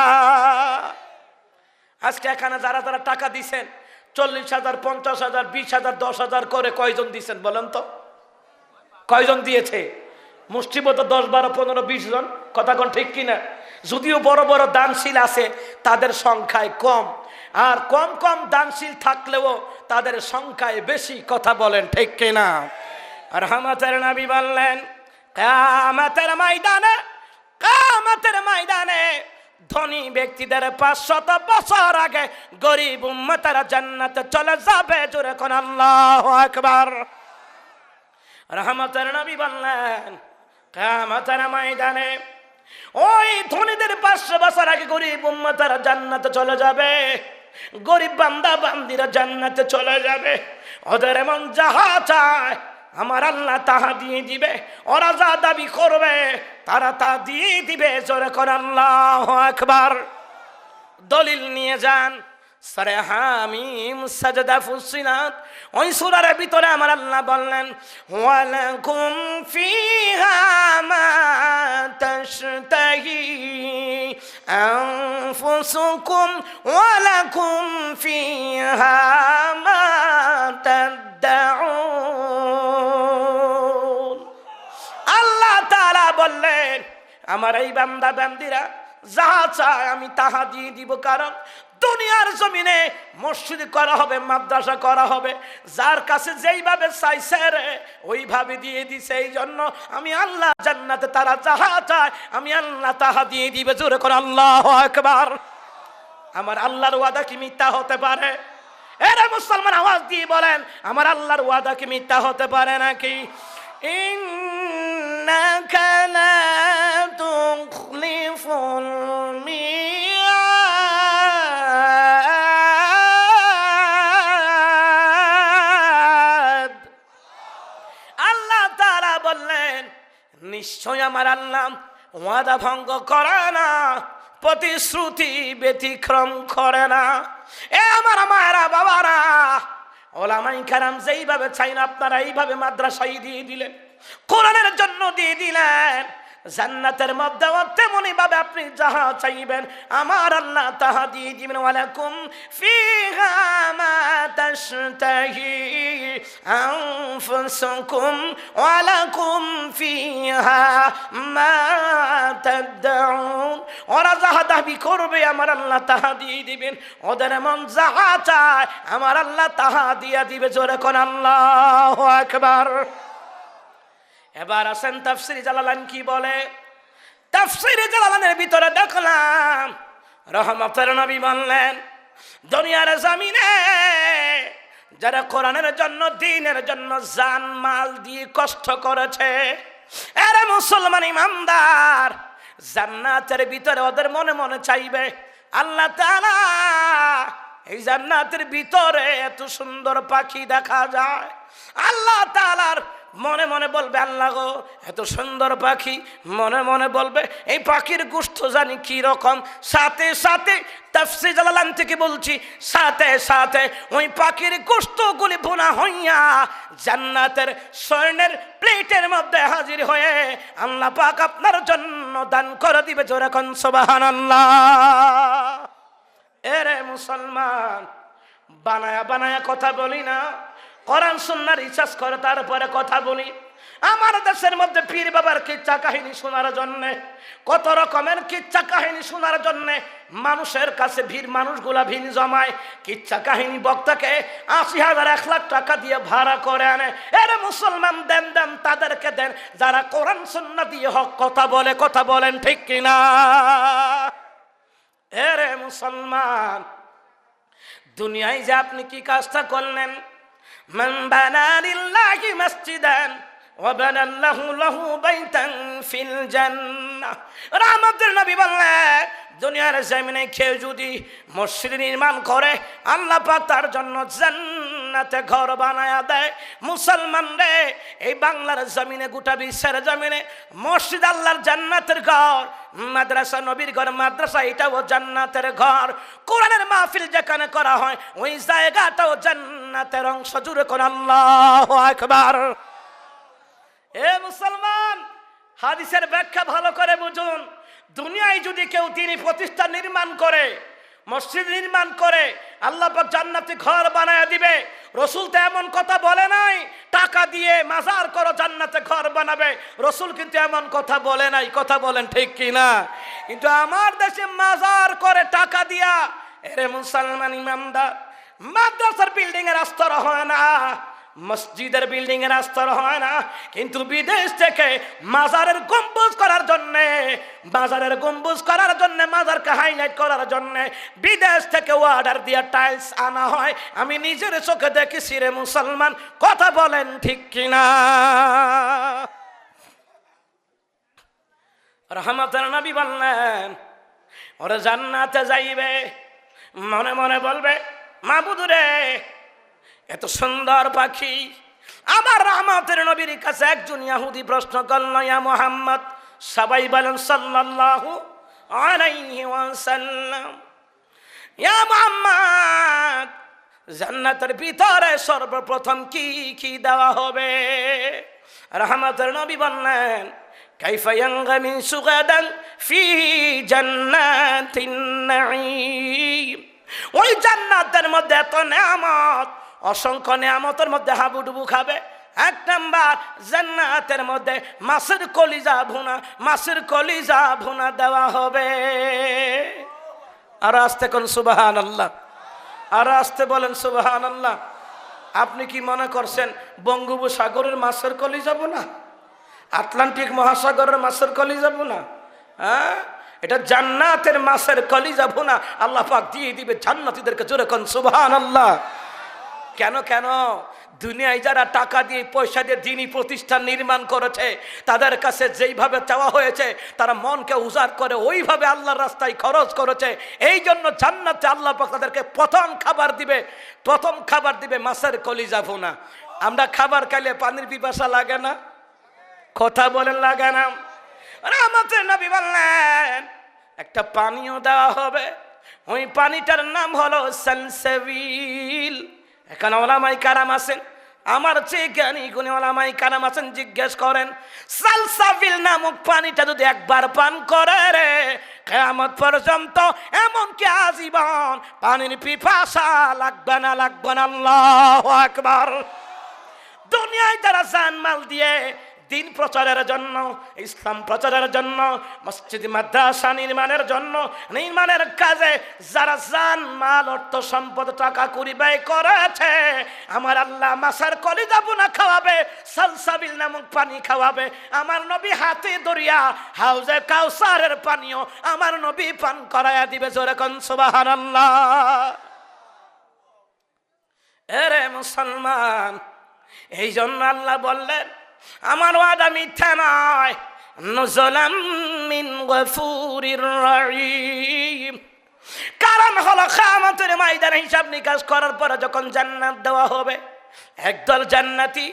আজকে এখানে যারা যারা টাকা দিছেন, 40,000, 50,000, 20,000, 10,000 করে কয়জন দিছেন বলেন তো? কয়জন দিয়েছে? মুষ্টিবদ্ধ 10, 12, 15, 20 জন। কথা কোন ঠিক কিনা? যদিও বড় বড় দানশীল আছে, তাদের সংখ্যায় কম। আর কম কম দানশীল থাকলেও তাদের সংখ্যায় বেশি। কথা বলেন ঠিক কিনা? আর রহমতের নবী বললেন, কিয়ামতের ময়দানে ধনী ব্যক্তিদের 500 বছর আগে গরিব উম্মতেরা জান্নাতে চলে যাবে। জোরে কোন আল্লাহু আকবার। রহমতের নবী বললেন, কিয়ামতের ময়দানে ওই ধনীদের 500 বছর আগে গরিব উম্মতেরা জান্নাতে চলে যাবে, গরিব বান্দা বান্দিরা জান্নাতে চলে যাবে। ওদের এমন যাহা চায় আমার আল্লাহ তাহা দিয়ে দিবে। ওরা যা দাবি করবে তারা তা দিয়ে দিবে। জোরে করে আল্লাহু আকবার। দলিল নিয়ে যান সূরা হামিম সাজদা ফুসিলাত, ওই সূরার ভিতরে আমার আল্লাহ বললেন, ওয়ালাকুম ফিহা মা তাশতাহি আনফুসুকুম ওয়ালাকুম ফিহা মা তাদউন। আল্লাহ তাআলা বললেন, আমার এই বান্দা বান্দিরা যাহা চায় আমি তাহা দিয়ে দিব। কারণ দুনিয়ার জমিনে মসজিদ করা হবে, মাদ্রাসা করা হবে, যার কাছে যেইভাবে চাইছে রে ওইভাবে দিয়ে দিছে। এই জন্য আমি আল্লাহ জান্নাতে তারা যাহা চায় আমি আল্লাহ তাহা দিয়ে দিবে। জোরে করে আল্লাহু আকবার। আমার আল্লাহর ওয়াদা কি মিথ্যা হতে পারে? এরে মুসলমান আওয়াজ দিয়ে বলেন, আমার আল্লাহর ওয়াদা কি মিথ্যা হতে পারে নাকি? ইন্নাকা লা তুখলিফুল মিয়াদ। আল্লাহ তাআলা বললেন, নিশ্চয় আমার আল্লাহ ওয়াদা ভঙ্গ করে না, প্রতিশ্রুতি ব্যতিক্রম করে না। এ আমার মায়েরা বাবারা, ওলামায়ে কেরাম যেইভাবে চাইন আপনারা এইভাবে মাদ্রাসায় দিয়ে দিলেন, কোরআনের জন্য দিয়ে দিলেন। জান্নাতের মধ্যে তেমনি ভাবে আপনি যাহা চাইবেন আমার আল্লাহ তাহা দিয়ে দিবেন। ওয়ালাকুম ফিহা মা তাশতাহি আনফুসুকুম ওয়ালাকুম ফিহা মা তাদউন। ওরা যাহা দাবি করবে আমার আল্লাহ তাহা দিয়ে দিবেন। ওদের মন যাহা চায় আমার আল্লাহ তাহা দিয়া দিবে। জোরে কোন আল্লাহু আকবার। এবার আসেন তাফসীরে জালালাইন কি বলে। তাফসীরে জালালাইনের ভিতরে দেখলাম রহমতের নবী বললেন, দুনিয়ার জমিনে যারা কোরআনের জন্য দ্বীনের জন্য জান মাল দিয়ে কষ্ট করেছে, এরা মুসলমান ইমানদার, জান্নাতের ভিতরে ওদের মনে মনে চাইবে আল্লাহ তাআলা এই জান্নাতের ভিতরে এত সুন্দর পাখি দেখা যায়। আল্লাহ তাআলার মনে মনে বলবে, আল্লাহ গো এত সুন্দর পাখি, মনে মনে বলবে এই পাখির গোশত জানি কি রকম। সাথে সাথে তাফসীর জালালাইন থেকে বলছি, সাথে সাথে ওই পাখির গোশতগুলি ভুনা হইয়া জান্নাতের স্বর্ণের প্লেটের মধ্যে হাজির হয়ে আল্লাহ পাক আপনার জন্য দান করে দিবে। জোরে কোন সুবহানাল্লাহ। এরে মুসলমান, বানায়া বানায়া কথা বলি না, কোরআন সুন্নাহ রিসার্চ করে তারপরে কথা বলি। আমার দেশের মধ্যে পীর বাবার কিচ্ছা কাহিনী শোনার জন্য, কত রকমের কিচ্ছা কাহিনী শোনার জন্য মানুষের কাছে ভিড়, মানুষগুলা ভিড় জমায়। কিচ্ছা কাহিনী বক্তাকে 80,000 1 লাখ টাকা দিয়ে ভাড়া করে আনে। এরে মুসলমান, দেন দেন তাদেরকে দেন যারা কোরআন সুন্নাহ দিয়ে হক কথা বলে। কথা বলেন ঠিক কিনা? এরে মুসলমান, দুনিয়ায় যে আপনি কি কাজটা করলেন, মান বানা লিল্লাহি মাসজিদান ওয়া বানাল্লাহু লাহু বাইতান ফিল জান্নাহ। রাহমাতুল নবী বললেন, দুনিয়ার জমিনে কেউ যদি মসজিদ নির্মাণ করে আল্লাহ পাক তার জন্য জান্নাতে ঘর বানায়া দেয়। মুসলমান রে, এই বাংলার জমিনে গোটা বিশ্বের জমিনে মসজিদ আল্লাহর জান্নাতের ঘর, মাদ্রাসা নবীর ঘর, মাদ্রাসা এটাও জান্নাতের ঘর। কোরআনের মাহফিল যেখানে করা হয় ওই জায়গাটাও জান্নাতের অংশ। জুড়ে কোন আল্লাহু আকবার। এ মুসলমান, হাদিসের ব্যাখ্যা ভালো করে বুঝুন। দুনিয়ায় যদি কেউ দিনী প্রতিষ্ঠান নির্মাণ করে, মসজিদ নির্মাণ করে, আল্লাহ পাক জান্নাতে ঘর বানায় দিবে। রসুল তো এমন কথা বলে নাই টাকা দিয়ে মাজার করো জান্নাতে ঘর বানাবে। রসুল কিন্তু এমন কথা বলে নাই। কথা বলেন ঠিক কিনা? কিন্তু আমার দেশে মাজার করে টাকা দিয়া। এরে মুসলমান ইমামদার, মাদ্রাসার বিল্ডিং এর স্তর হয় না, মসজিদের বিল্ডিং এর স্তর হয় না, কিন্তু বিদেশ থেকে মাজারের গম্বুজ করার জন্য, মাজারের গম্বুজ করার জন্য, মাজারকে হাইলাইট করার জন্য বিদেশ থেকে অর্ডার দিয়ে টাইলস আনা হয়। আমি নিজের চোখে দেখেছি রে মুসলমান। কথা বলেন ঠিক কিনা? রহমতের নবী বললেন ওরা জান্নাতে যাইবে, মনে মনে বলবে মাবুদ রে এত সুন্দর পাখি। আবার রহমতের নবীর কাছে একজন ইহুদি প্রশ্ন করল, ইয়া মুহাম্মদ, সবাই বলেন সাল্লাল্লাহু আলাইহি ওয়াসাল্লাম, ইয়া মুহাম্মদ, জান্নাতের ভিতরে সর্বপ্রথম কি কি দেওয়া হবে? রহমতের নবী বললেন, কাইফা ইয়ানগামি সুগাদান ফি জান্নাতিন নাঈম। ওই জান্নাতের মধ্যে এত নেয়ামত, অসংখ্য নেয়ামতের মধ্যে হাবুডুবু খাবে। এক নাম্বার, জান্নাতের মধ্যে মাছের কলিজা ভুনা, মাছের কলিজা ভুনা দেওয়া হবে। আর আসতে কোন সুবহানাল্লাহ, আর আসতে বলেন সুবহানাল্লাহ। আপনি কি মনে করছেন বঙ্গোপসাগরের মাছের কলিজা ভুনা, আটলান্টিক মহাসাগরের মাছের কলিজা ভুনা? হ্যাঁ, এটা জান্নাতের মাছের কলিজা ভুনা আল্লাহ পাক দিয়ে দিবে জান্নাতীদেরকে। জোরে কোন সুবহানাল্লাহ। কেন কেন? দুনিয়ায় যারা টাকা দিয়ে পয়সা দিয়ে দ্বীনি প্রতিষ্ঠান নির্মাণ করেছে তাদের কাছে যেইভাবে চাওয়া হয়েছে তারা মনকে উজাড় করে ওইভাবে আল্লাহর রাস্তায় খরচ করেছে। এই জন্য জান্নাতে আল্লাহ পাক তাদেরকে প্রথম খাবার দিবে মাছের কলিজা ভুনা। আমরা খাবার খাইলে পানির পিপাসা লাগে না? কথা বলেন লাগে না? রহমতের নবী বললেন একটা পানীয় দেওয়া হবে, ওই পানিটার নাম হলো সালসাবিল। এখানে ওলামায়ে কেরাম আছেন, আমার চেয়ে জ্ঞানী গুণী ওলামায়ে কেরাম আছেন, জিজ্ঞেস করেন সালসাবিল নামক পানিটা যদি একবার পান করে রে, কিয়ামত পর্যন্ত এমনকি আজীবন পানির পিপাসা লাগবে না, লাগবে না। আল্লাহু আকবার। দুনিয়ায় যারা জানমাল দিয়ে দিন প্রচারের জন্য, ইসলাম প্রচারের জন্য, মসজিদ মাদ্রাসা নির্মাণের জন্য, নির্মাণের কাজে যারা জান মাল অর্থ সম্পদ টাকা কড়ি ব্যয় করেছে, আমার আল্লাহ মাছের কলিজা ভুনা খাওয়াবে, সালসাবিল নামক পানি খাওয়াবে। আমার নবী হাতে দরিয়া হাউজে কাউসারের পানিও আমার নবী পান করায়া দিবে। জোরে কোন সুবহানাল্লাহ। এরে মুসলমান, এই জন্য আল্লাহ বললেন আমার ওয়াদা মিথ্যা নয়, নুজুলাম মিন গফুরির রহিম। কারণ হলো কিয়ামতের ময়দানে হিসাব নিকাশ করার পরে যখন জান্নাত দেওয়া হবে, একদল জান্নাতি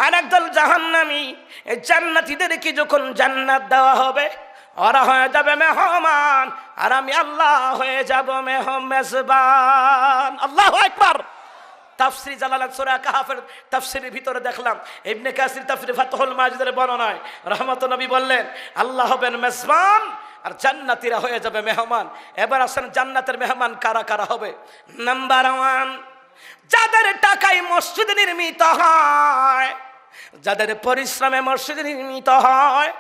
আর একদল জাহান্নামী। এই জান্নাতীদেরকে যখন জান্নাত দেওয়া হবে ওরা হয়ে যাবে মেহমান, আর আমি আল্লাহ হয়ে যাব মেজবান। আল্লাহু আকবার। তাফসীর জালালাত সূরা কাহফের তাফসীরের ভিতরে দেখলাম ইবনে কাসির তাফসীর ফাতহুল মাজিদের বর্ণনায় রহমতুল্লাহ নবী বললেন আল্লাহ হবেন মেজবান আর জান্নাতীরা হয়ে যাবে মেহমান। এবার আসেন জান্নাতের মেহমান কারা কারা হবে? নাম্বার 1, যাদের টাকায় মসজিদ নির্মিত হয়, যাদের পরিশ্রমে মসজিদ নির্মিত হয়,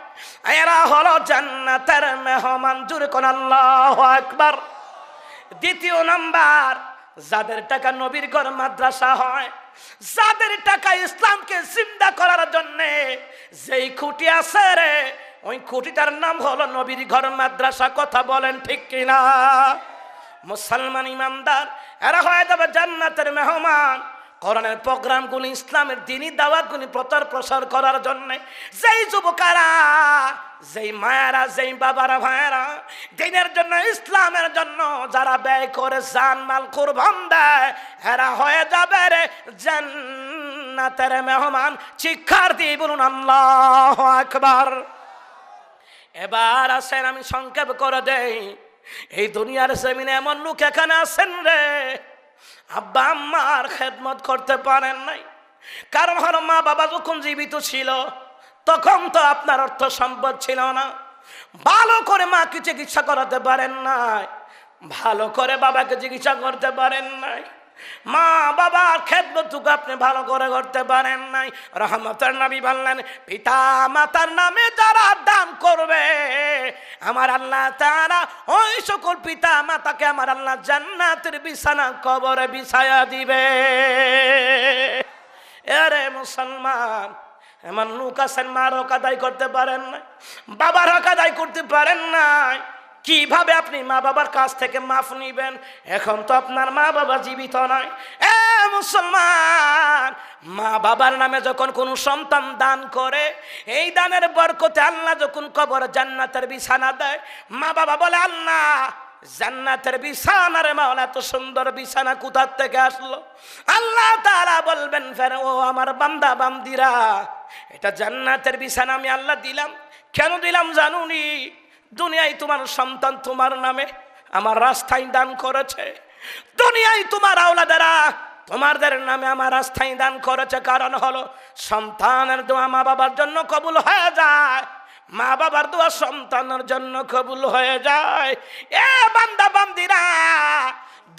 এরা হলো জান্নাতের মেহমান। জোরে কোন আল্লাহু আকবার। দ্বিতীয় নাম্বার, যাদের টাকা নবীর ঘর মাদ্রাসা হয়, যাদের টাকা ইসলামকে জিন্দা করার জন্য যেই খুঁটি আছে রে, ওই খুঁটিটার নাম হলো নবীর ঘর মাদ্রাসা। কথা বলেন ঠিক কিনা? মুসলমান ইমানদার এরা হয়ে যাবে জান্নাতের মেহমান। কোরআনের প্রোগ্রামগুলি, ইসলামের দ্বীনি দাওয়াতগুলি প্রচার প্রসার করার জন্য যেই যুবকেরা, যেই মায়েরা, যেই বাবারা, ভাইয়েরা দ্বীনের জন্য, ইসলামের জন্য যারা ব্যয় করে জানমাল কুরবান দেয়, এরা হয়ে যাবে রে জান্নাতের মেহমান। শিক্ষার্থী বলুন আল্লাহু আকবার। এবার আসেন আমি সংক্ষেপ করে দেই, এই দুনিয়ার জমিনে এমন লোক এখানে আছেন রে, আব্বা আম্মার খেদমত করতে পারেন নাই। কারণ হলো মা বাবা যখন জীবিত ছিল তখন তো আপনার অর্থ সম্পদ ছিল না, ভালো করে মাকে চিকিৎসা করাতে পারেন নাই, ভালো করে বাবাকে চিকিৎসা করতে পারেন নাই, মা বাবার খেদমতটুকু আপনি ভালো করে করতে পারেন নাই। রহমতের নবী বললেন, পিতা মাতার নামে যারা দান করবে আমার আল্লাহ তাআলা ওই সকল পিতা মাতাকে আমার আল্লাহ জান্নাতের বিছানা কবরে বিছায়া দিবে। আরে মুসলমান, এমন লোক আছেন মার হক আদায় করতে পারেন নাই, বাবার হক আদায় করতে পারেন নাই, কিভাবে আপনি মা বাবার কাছ থেকে মাফ নিবেন? এখন তো আপনার মা বাবা জীবিত নয়। এ মুসলমান, মা বাবার নামে যখন কোনো সন্তান দান করে, এই দানের বরকতে আল্লাহ যখন কবর জান্নাতের বিছানা দেয়, মা বাবা বলে, আল্লাহ জান্নাতের বিছানা রে মাওলা, এত সুন্দর বিছানা কোথা থেকে আসলো? আল্লাহ তাআলা বলবেন, ফের ও আমার বান্দা বান্দিরা, এটা জান্নাতের বিছানা আমি আল্লাহ দিলাম। কেন দিলাম জানুনি? দুনিয়ায় তোমার সন্তান তোমার নামে আমার রাস্তায় দান করেছে, দুনিয়ায় তোমার আওলাদেরা তোমাদের নামে আমার রাস্তায় দান করেছে। কারণ হলো সন্তানের দোয়া মা বাবার জন্য কবুল হয়ে যায়, মা বাবার দোয়া সন্তানের জন্য কবুল হয়ে যায়। এ বান্দা বান্দিরা,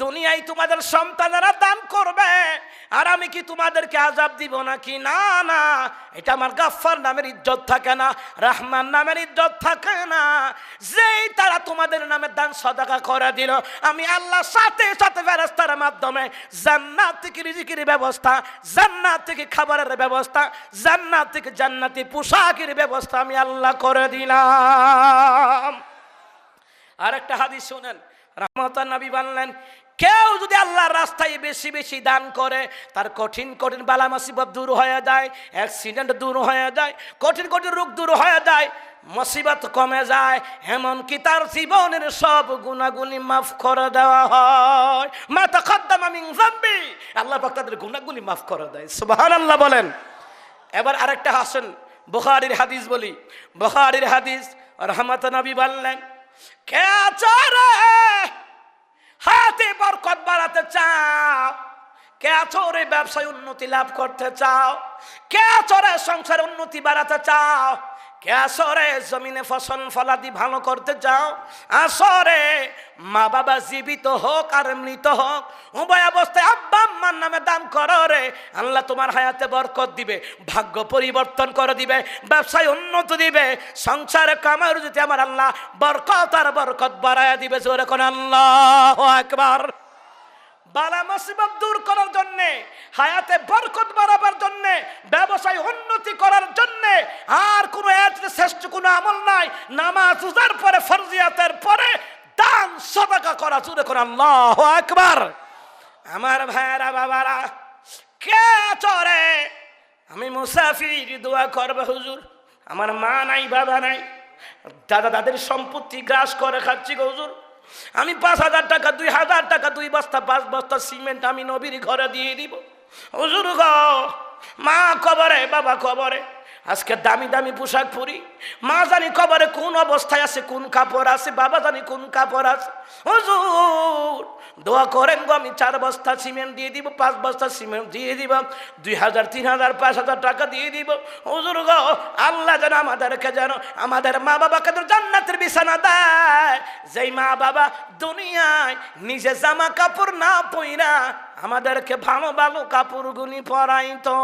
দুনিয়ায় তোমাদের সন্তানেরা দান করবে, আর আমি কি তোমাদেরকে আযাব দিব নাকি? না না, এটা আমার গাফফার নামের ইজ্জত থাকে না, রহমান নামের ইজ্জত থাকে না। যেই তারা তোমাদের নামে দান সাদাকা করে দিল, আমি আল্লাহ সাথে সাথে ফেরেশতার মাধ্যমে জান্নাত থেকে রিজিকের ব্যবস্থা, জান্নাত থেকে খাবারের ব্যবস্থা, জান্নাত থেকে জান্নাতি পোশাকের ব্যবস্থা আমি আল্লাহ করে দিলাম। আর একটা হাদিস শুনেন, রহমতের নবী বললেন, কেউ যদি আল্লাহর রাস্তায় বেশি বেশি দান করে, তার কঠিন কঠিন বালা মুসিবত দূর হয়ে যায়, অ্যাক্সিডেন্ট দূর হয়ে যায়, কঠিন কঠিন রোগ দূর হয়ে যায়, মুসিবত কমে যায়, এমনকি তার জীবনের সব গুনাহগুলি মাফ করে দেওয়া হয়। মা তাকাদ্দামা মিন যামবি, আল্লাহ পাক তাদের গুনাহগুলি মাফ করে দেয়। সুবহানাল্লাহ বলেন। এবার আরেকটা হাসান বুখারীর হাদিস বলি, বুখারীর হাদিস, রহমতের নবী বললেন, কে আছরে হাতে বরকত বাড়াতে চাও, কে আছরে ব্যবসায় উন্নতি লাভ করতে চাও, কে আছরে সংসারে উন্নতি বাড়াতে চাও, কে আসরে জমিনে ফসল ফলাদি ভালো করতে চাও, আসরে মা বাবা জীবিত হোক আর মৃত হোক উভয় অবস্থায় আব্বা আম্মার নামে দান করো রে, আল্লাহ তোমার হায়াতে বরকত দিবে, ভাগ্য পরিবর্তন করে দিবে, ব্যবসায় উন্নতি দিবে, সংসারে কামাই রুজিতে আমার আল্লাহ বরকত আর বরকত বাড়ায়া দিবে। জোরে কোন আল্লাহু আকবার। বালা মুসিবত দূর করার জন্য, হায়াতে বরকত বাড়াবার জন্য, ব্যবসায় উন্নতি করার জন্য আর কোনো শ্রেষ্ঠ কোনো আমল নাই। নামাজ রোজার পরে, ফরজিয়াতের পরে দান সাদাকা করা। জোরে করে আল্লাহু আকবার। আমার ভাইরা বাবারা, কে চরে আমি মুসাফির দোয়া করব, হুজুর আমার মা নাই বাবা নাই, দাদা দাদের সম্পত্তি গ্রাস করে খাচ্ছি গো হুজুর, আমি 5,000 টাকা 2,000 টাকা 2 বস্তা 5 বস্তা সিমেন্ট আমি নবীর ঘরে দিয়ে দিব। হুজুর গো, মা কবরে বাবা কবরে, আজকে দামি দামি পোশাক পরি, মা জানি কবরে কোন অবস্থায় আছে, কোন কাপড় আছে, বাবা জানি কোন কাপড় আছে। হুজুর দোয়া করেন গো, আমি 4 বস্তা সিমেন্ট দিয়ে দিব, 5 বস্তা সিমেন্ট দিয়ে দিব, 2,000 3,000 5,000 টাকা দিয়ে দিব। হুজুর গো, আল্লাহ যেন আমাদেরকে, যেন আমাদের মা বাবাকে জান্নাতের বিছানা দেয়। যেই মা বাবা দুনিয়ায় নিজে জামা কাপড় না পইরা আমাদেরকে ভালো ভালো কাপড়গুলি পরাইতো।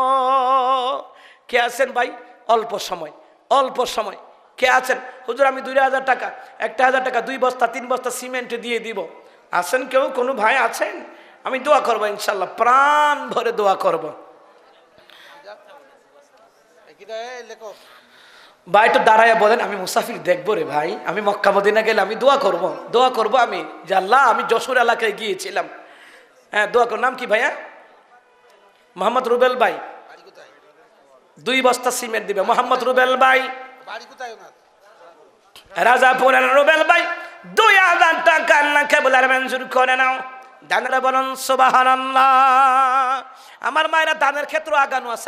কে আছেন ভাই? অল্প সময়, অল্প সময় কে আছেন? হুজুর আমি 2,000 টাকা, 1,000 টাকা 2 বস্তা 3 বস্তা সিমেন্ট দিয়ে দিব। আছেন কেউ? কোনো ভাই আছেন? আমি দোয়া করবো ইনশাল্লাহ, প্রাণ ভরে দোয়া করব। ভাই তো দাঁড়ায় বলেন, আমি মুসাফির দেখবো রে ভাই, আমি মক্কা মদিনা গেলে আমি দোয়া করব, দোয়া করব আমি যে আল্লাহ আমি যশোর এলাকায় গিয়েছিলাম, হ্যাঁ দোয়া কর। নাম কি ভাইয়া? মোহাম্মদ রুবেল ভাই 2 বস্তা সিমেন্ট দিবে। মোহাম্মদ রুবেল ভাই রাজাপুরের রুবেল ভাই 2000 টাকা আল্লাহ কবুল আর মঞ্জুর করে নাও। দানেরা বলুন সুবহানাল্লাহ। আমার মায়েরা দানের ক্ষেত্রে আগানো আছে।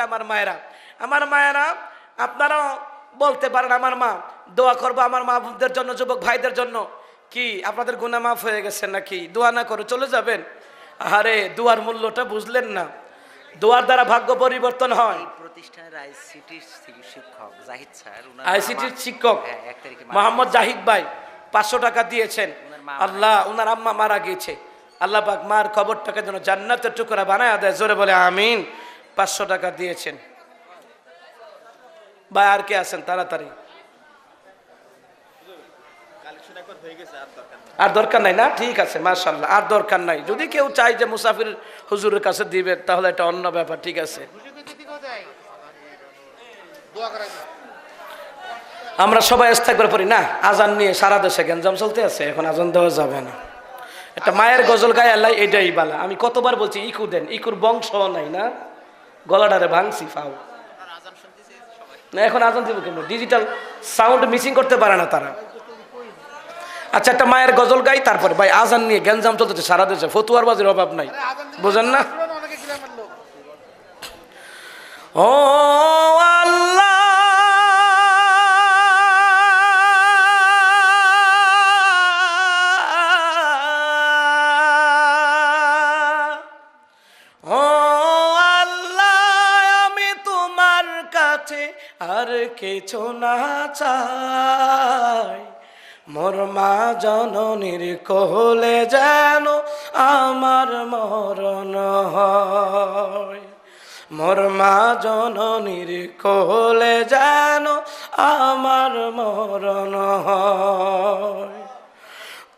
আমার মায়েরা আপনারাও বলতে পারেন আমার মা দোয়া করবো আমার মা বোনদের জন্য, যুবক ভাইদের জন্য। কি আপনাদের গুনাহ মাফ হয়ে গেছে নাকি? দোয়া না করে চলে যাবেন? আরে দোয়ার মূল্যটা বুঝলেন না। দোয়ার দ্বারা ভাগ্য পরিবর্তন হয়। প্রতিষ্ঠানের আইসিটির শিক্ষক জাহিদ স্যার, আইসিটির শিক্ষক মোহাম্মদ জাহিদ ভাই 500 টাকা দিয়েছেন। আল্লাহ ওনার আম্মা মারা গিয়েছে, আল্লাহ পাক মার কবরটাকে যেন জান্নাতের টুকরা বানায় দেয়। জোরে বলে আমিন। 500 টাকা দিয়েছেন ভাই। আর কে আছেন তাড়াতাড়ি? আর দরকার নাই না? ঠিক আছে মাশাআল্লাহ, আর দরকার নাই। যদি কেউ চাই যে মুসাফির হুজুরের কাছে দিবে তাহলে এটা অন্য ব্যাপার। ঠিক আছে, আমরা সবাই ইস্তেগফার পড়ি না। আজান নিয়ে সারা দেশে গেঞ্জাম চলতে আছে, এখন আজান দেওয়া যাবে না। একটা মায়ের গজল গায়ে আল্লাহ এটাই বালা। আমি কতবার বলছি ইকু দেন, ইকুর বংশ নাই না, গলাটারে ভাঙছি ফাও না। এখন আজান দিব কেন? ডিজিটাল সাউন্ড মিসিং করতে পারে না তারা। আচ্ছা একটা মায়ের গজল গাই, তারপরে ভাই আজান নিয়ে গেঞ্জাম চলতেছে সারা দেশে, ফতুয়ার বাজির অভাব নাই, বুঝেন না? ও আল্লাহ আর কিছু না চাই, মোর মা জননীর কোলে যেন আমার মরণ হয়। মোর মা জননীর কোলে যেন আমার মরণ হয়।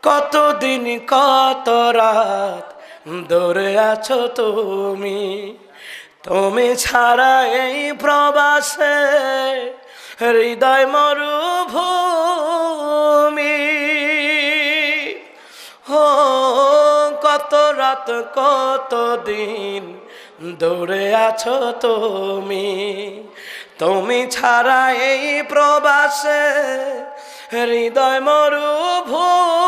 কতদিন কত রাত দূরে আছো তুমি, তুমি ছাড়া এই প্রবাসে হৃদয় মরুভূমি। ও কত রাত কত দিন দূরে আছো তুমি, তুমি ছাড়া এই প্রবাসে হৃদয় মরুভূমি।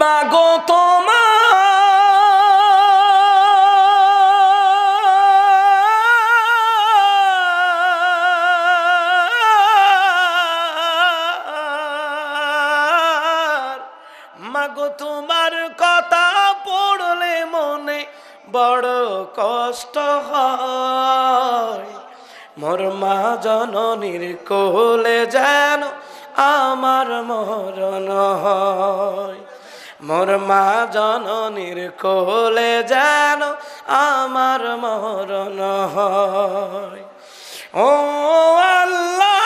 মাগো তোমার মাগো তোমার কথা পড়লে মনে বড় কষ্ট হয়। মোর মা জননীর কোলে যেন আমার মরণ হয়। মোর মা জননীর কোলে যেন আমার মরণ হয়। ও আল্লাহ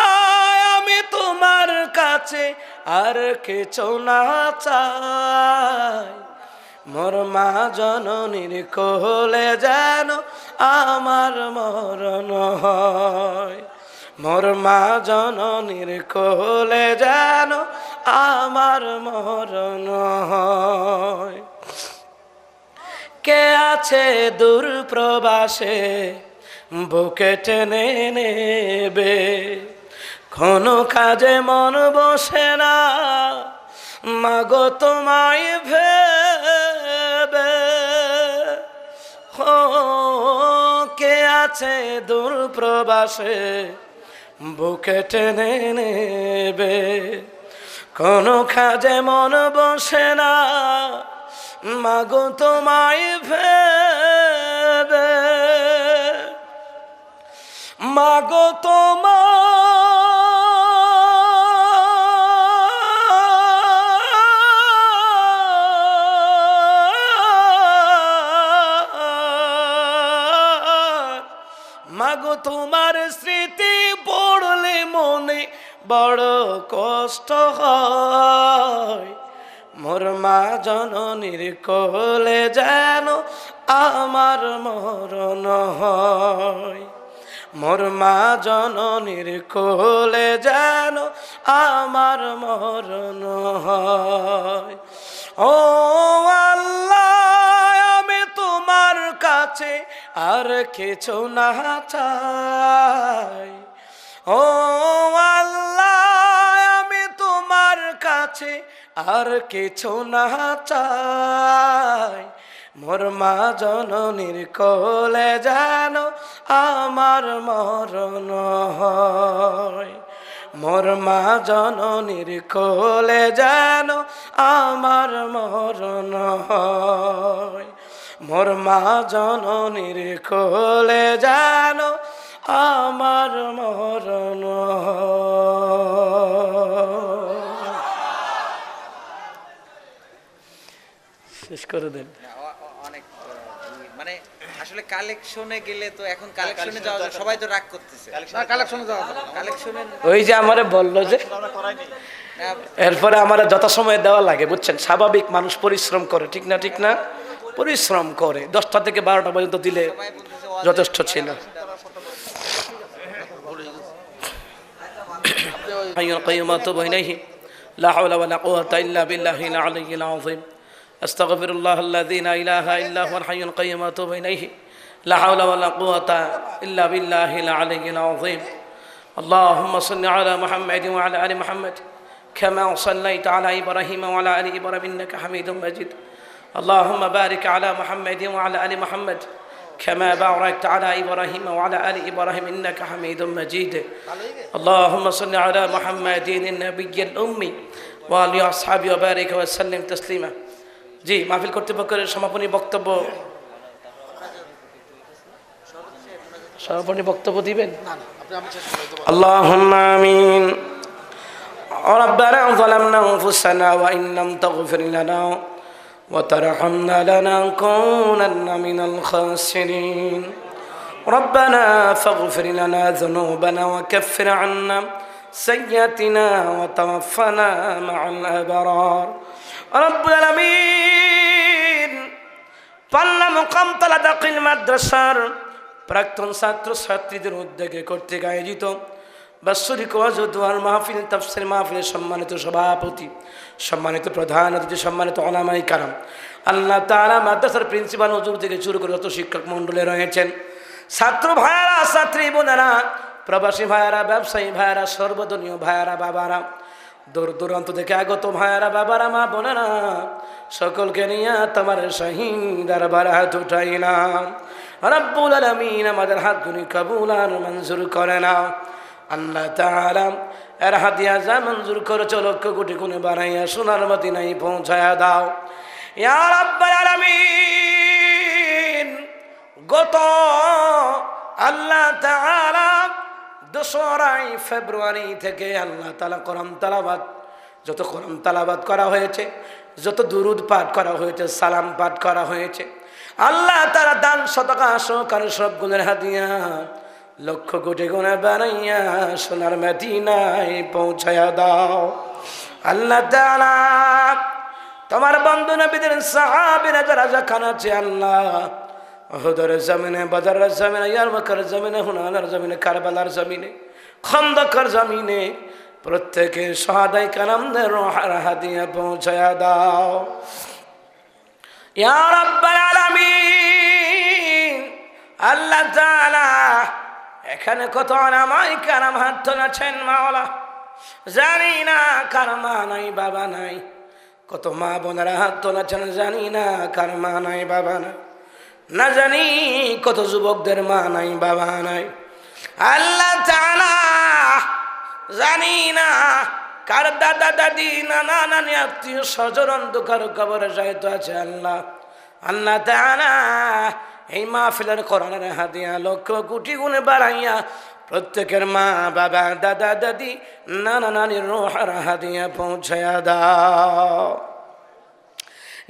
আমি তোমার কাছে আর কিছু না চাই, মোর মা জননীর কোলে যেন আমার মরণ হয়। মোর মা জননীর কোলে যেন আমার মরণ হয়। কে আছে দূর প্রবাসে বুকে টেনে নেবে, কোনো কাজে মন বসে না মাগো তোমায় ভেবে। ও কে আছে দূর প্রবাসে বুকে টেনে নেবে, কোনো কাজে মন বসে না মাগো তোমায় ভেবে। মাগো মাগো তোমার স্মৃতি পড়লে মনে বড় কষ্ট হয়। মোর মা জননীর কোলে যেন আমার মরণ হয়। মোর মা জননীর কোলে যেন আমার মরণ হয়। ও আল্লাহ কাছে আর কিছু না চাই। ও আল্লাহ আমি তোমার কাছে আর কিছু না চাই। মোর মা জননীর কোলে যেন আমার মরণ হয়। মোর মা জননীর কোলে যেন আমার মরণ হয়। মোর মা জননীর কোলে যেন আমার মরণ শেষ করে দেন। অনেক মানে আসলে কালেকশনে গেলে তো এখন কালেকশনে যাওয়া যায়, সবাই তো রাগ করতেছে। কালেকশনে ওই যে আমারে বললো যে এরপরে আমার যথাসময়ে দেওয়া লাগে, বুঝছেন? স্বাভাবিক মানুষ পরিশ্রম করে, ঠিক না? ঠিক না? পরিশ্রম করে 10টা থেকে 12টা পর্যন্ত দিলে যথেষ্ট ছিল। حي القيوم أتوب إليه لا حول ولا قوة إلا بالله العلي العظيم أستغفر الله الذي لا إله إلا هو الحي القيوم أتوب إليه لا حول ولا قوة إلا بالله العلي العظيم اللهم صل على محمد وعلى آل محمد كما صليت على إبراهيم وعلى آل إبراهيم إنك حميد مجيد اللهم بارك على محمد وعلى آل محمد كما باركت على إبراهيم وعلى آل إبراهيم إنك حميد مجيد اللهم صل على محمد النبي الأمي وعلى أصحابه وبارك وسلم تسليما জি মাহফিল কর্তৃপক্ষের সমাপনী বক্তব্য দিবেন। আল্লাহুম্মা আমিন। ربنا ظلمنا أنفسنا وإن لم تغفر لنا وترحمنا لنكونن من الخاسرين ربنا فاغفر لنا ذنوبنا وكفر عنا سيئاتنا وتوفنا مع الأبرار رب العالمين পাল্লা মোকামতলা দাখিল মাদ্রাসার প্রাক্তন ছাত্র ছাত্রীদের উদ্যোগে কর্তৃক আয়োজিত বাৎসরিক ওয়াজ ও দোয়ার মাহফিল তাফসীর মাহফিলের সম্মানিত সভাপতি, সম্মানিত প্রধান অতিথি, সম্মানিত উলামায়ে কেরাম, আল্লাহ তাআলা মাদ্রাসার প্রিন্সিপাল হুজুর থেকে শুরু করে যত শিক্ষক মণ্ডলী রয়েছেন, ছাত্র ভাইয়ারা, ছাত্রী বোনেরা, প্রবাসী ভাইয়ারা, ব্যবসায়ী ভাইয়ারা, সর্বদলীয় ভাইয়ারা, বাবারা, দূর দূরান্ত থেকে আগত ভাইয়ারা, বাবারা, মা বোনেরা, সকলকে নিয়ে তোমার শাহীন দরবারে হাত উঠাইলাম। রব্বুল আলামিন আমাদের হাতগুলি কবুল আর মঞ্জুর করে নাও। আল্লাহ তাআলা এর হাদিয়া যা মঞ্জুর করেছো লক্ষ কোটি গুণে বানাইয়া সোনার মদিনায় পৌঁছায়া দাও ইয়া রাব্বুল আলামিন। গত আল্লাহ তাআলা 2রা ফেব্রুয়ারি থেকে আল্লাহ তাআলা কোরআন তেলাওয়াত, যত কোরআন তেলাওয়াত করা হয়েছে, যত দুরুদ পাঠ করা হয়েছে, সালাম পাঠ করা হয়েছে, আল্লাহ তাআলা দান সদকা সহকারে সব গুণের হাদিয়া লক্ষ কোটি গুণে বানাইয়া সোনার মদিনায় পৌঁছায়া দাও। আল্লাহ তাআলা তোমার বন্ধু নবীদের সাহাবীরা যারা যেখানে আছে আল্লাহ, উহুদের জমিনে, বদরের জমিনে, ইয়ারমুকের জমিনে, হুনানের জমিনে, কারবালার জমিনে, খন্দকের জমিনে প্রত্যেকে শাহাদায়ে কেরামদের রূহের হাদিয়া পৌঁছায়া দাও ইয়া রাব্বাল আলামিন। আল্লাহ তাআলা এখানে কত উলামায়ে কেরাম হাত তুলেছেন মাওলা, জানি না কার মা নাই বাবা নাই, কত মা বোনেরা হাত তুলেছেন, জানি না কার মা নাই বাবা নাই, না জানি কত যুবকদের মা নাই বাবা নাই। আল্লাহ তাআলা জানি না কার দাদা দাদি, নানা নানি, আত্মীয় স্বজন অন্ধকার কবরে যাইত আছে আল্লাহ। আল্লাহ তাআলা এই মাহফিলের কোরআনের হাদিয়া লক্ষ কোটি গুণে বাড়াইয়া প্রত্যেকের মা বাবা, দাদা দাদি, নানা নানির রূহের হাদিয়া পৌঁছায়া দাও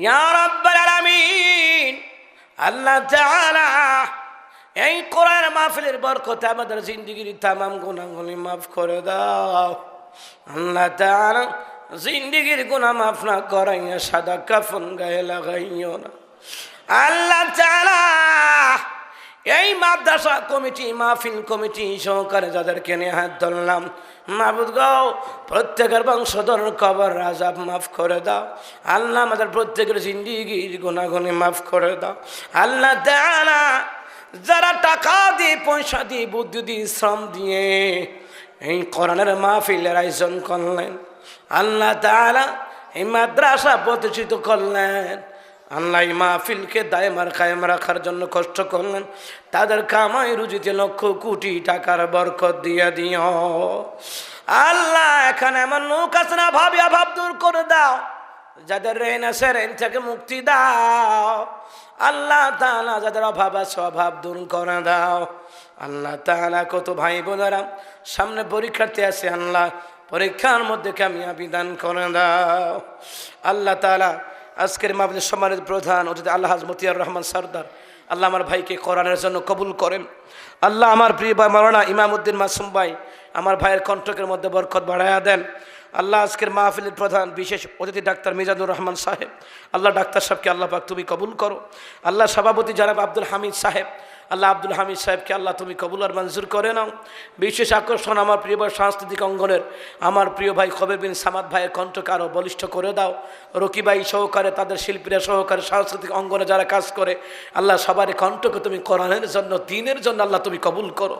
ইয়া রাব্বাল আলামিন। আল্লাহ তাআলা এই কোরআন মাহফিলের বরকতে আমাদের জিন্দেগির তামাম গুনাহগুলি মাফ করে দাও। আল্লাহ তাআলা জিন্দেগির গুনাহ মাফ না করাইয়া সাদা কাফন গায়ে লাগাইও না। আল্লাহ তাআলা এই মাদ্রাসা কমিটি মাহফিল কমিটি সহকারে যাদেরকে নিয়ে হাত ধরলাম, মাবুদ গো প্রত্যেকের বংশধর কবর আযাব মাফ করে দাও আল্লাহ, আমাদের প্রত্যেকের জিন্দেগির গুনাহগুনি মাফ করে দাও আল্লাহ তাআলা। যারা টাকা দিয়ে পয়সা দিয়ে বুদ্ধি দিয়ে শ্রম দিয়ে এই কোরআনের মাহফিলের আয়োজন করলেন আল্লাহ তাআলা, এই মাদ্রাসা প্রতিষ্ঠিত করলেন আল্লাহ, এই মাহফিলকে দায়মার কায়েম রাখার জন্য কষ্ট করলেন, তাদের কামাই রুজিতে লক্ষ কোটি টাকার বরকত দিয়ে দিও আল্লাহ। এখানে আমার লোক আছে না, ভাবিয়া ভাব দূর করে দাও, যাদের ঋণ আছে ঋণ থেকে মুক্তি দাও আল্লাহ তাআলা, যাদের অভাব আছে অভাব দূর করে দাও আল্লাহ তাআলা। কত ভাই বোনেরা সামনে পরীক্ষার্থী আছে আল্লাহ, পরীক্ষার মধ্যে কামিয়াবি দান করে দাও আল্লাহ তাআলা। আজকের মাহফিলের সম্মানিত প্রধান অতিথি আল্লাহ মতিয়ার রহমান সরদার, আল্লাহ আমার ভাইকে কোরআনের জন্য কবুল করেন আল্লাহ। আমার প্রিয় ভাই মাওলানা ইমামউদ্দিন মাসুম ভাই, আমার ভাইয়ের কণ্ঠকের মধ্যে বরকত বাড়ায়া দেন আল্লাহ। আজকের মাহফিলের প্রধান বিশেষ অতিথি ডাক্তার মিজানুর রহমান সাহেব, আল্লাহ ডাক্তার সাহেবকে আল্লাহ পাক তুমি কবুল করো আল্লাহ। সভাপতি জনাব আব্দুল হামিদ সাহেব, আল্লাহ আব্দুল হামিদ সাহেবকে আল্লাহ তুমি কবুল আর মঞ্জুর করে নাও। বিশেষ আকর্ষণ আমার প্রিয় ভাই সাংস্কৃতিক অঙ্গনের আমার প্রিয় ভাই খবির বিন সামাদ ভাইয়ের কণ্ঠকে আরও বলিষ্ঠ করে দাও। রকি ভাই সহকারে তাদের শিল্পীরা সহকারে সাংস্কৃতিক অঙ্গনে যারা কাজ করে আল্লাহ, সবারই কণ্ঠকে তুমি কোরআনের জন্য দ্বীনের জন্য আল্লাহ তুমি কবুল করো,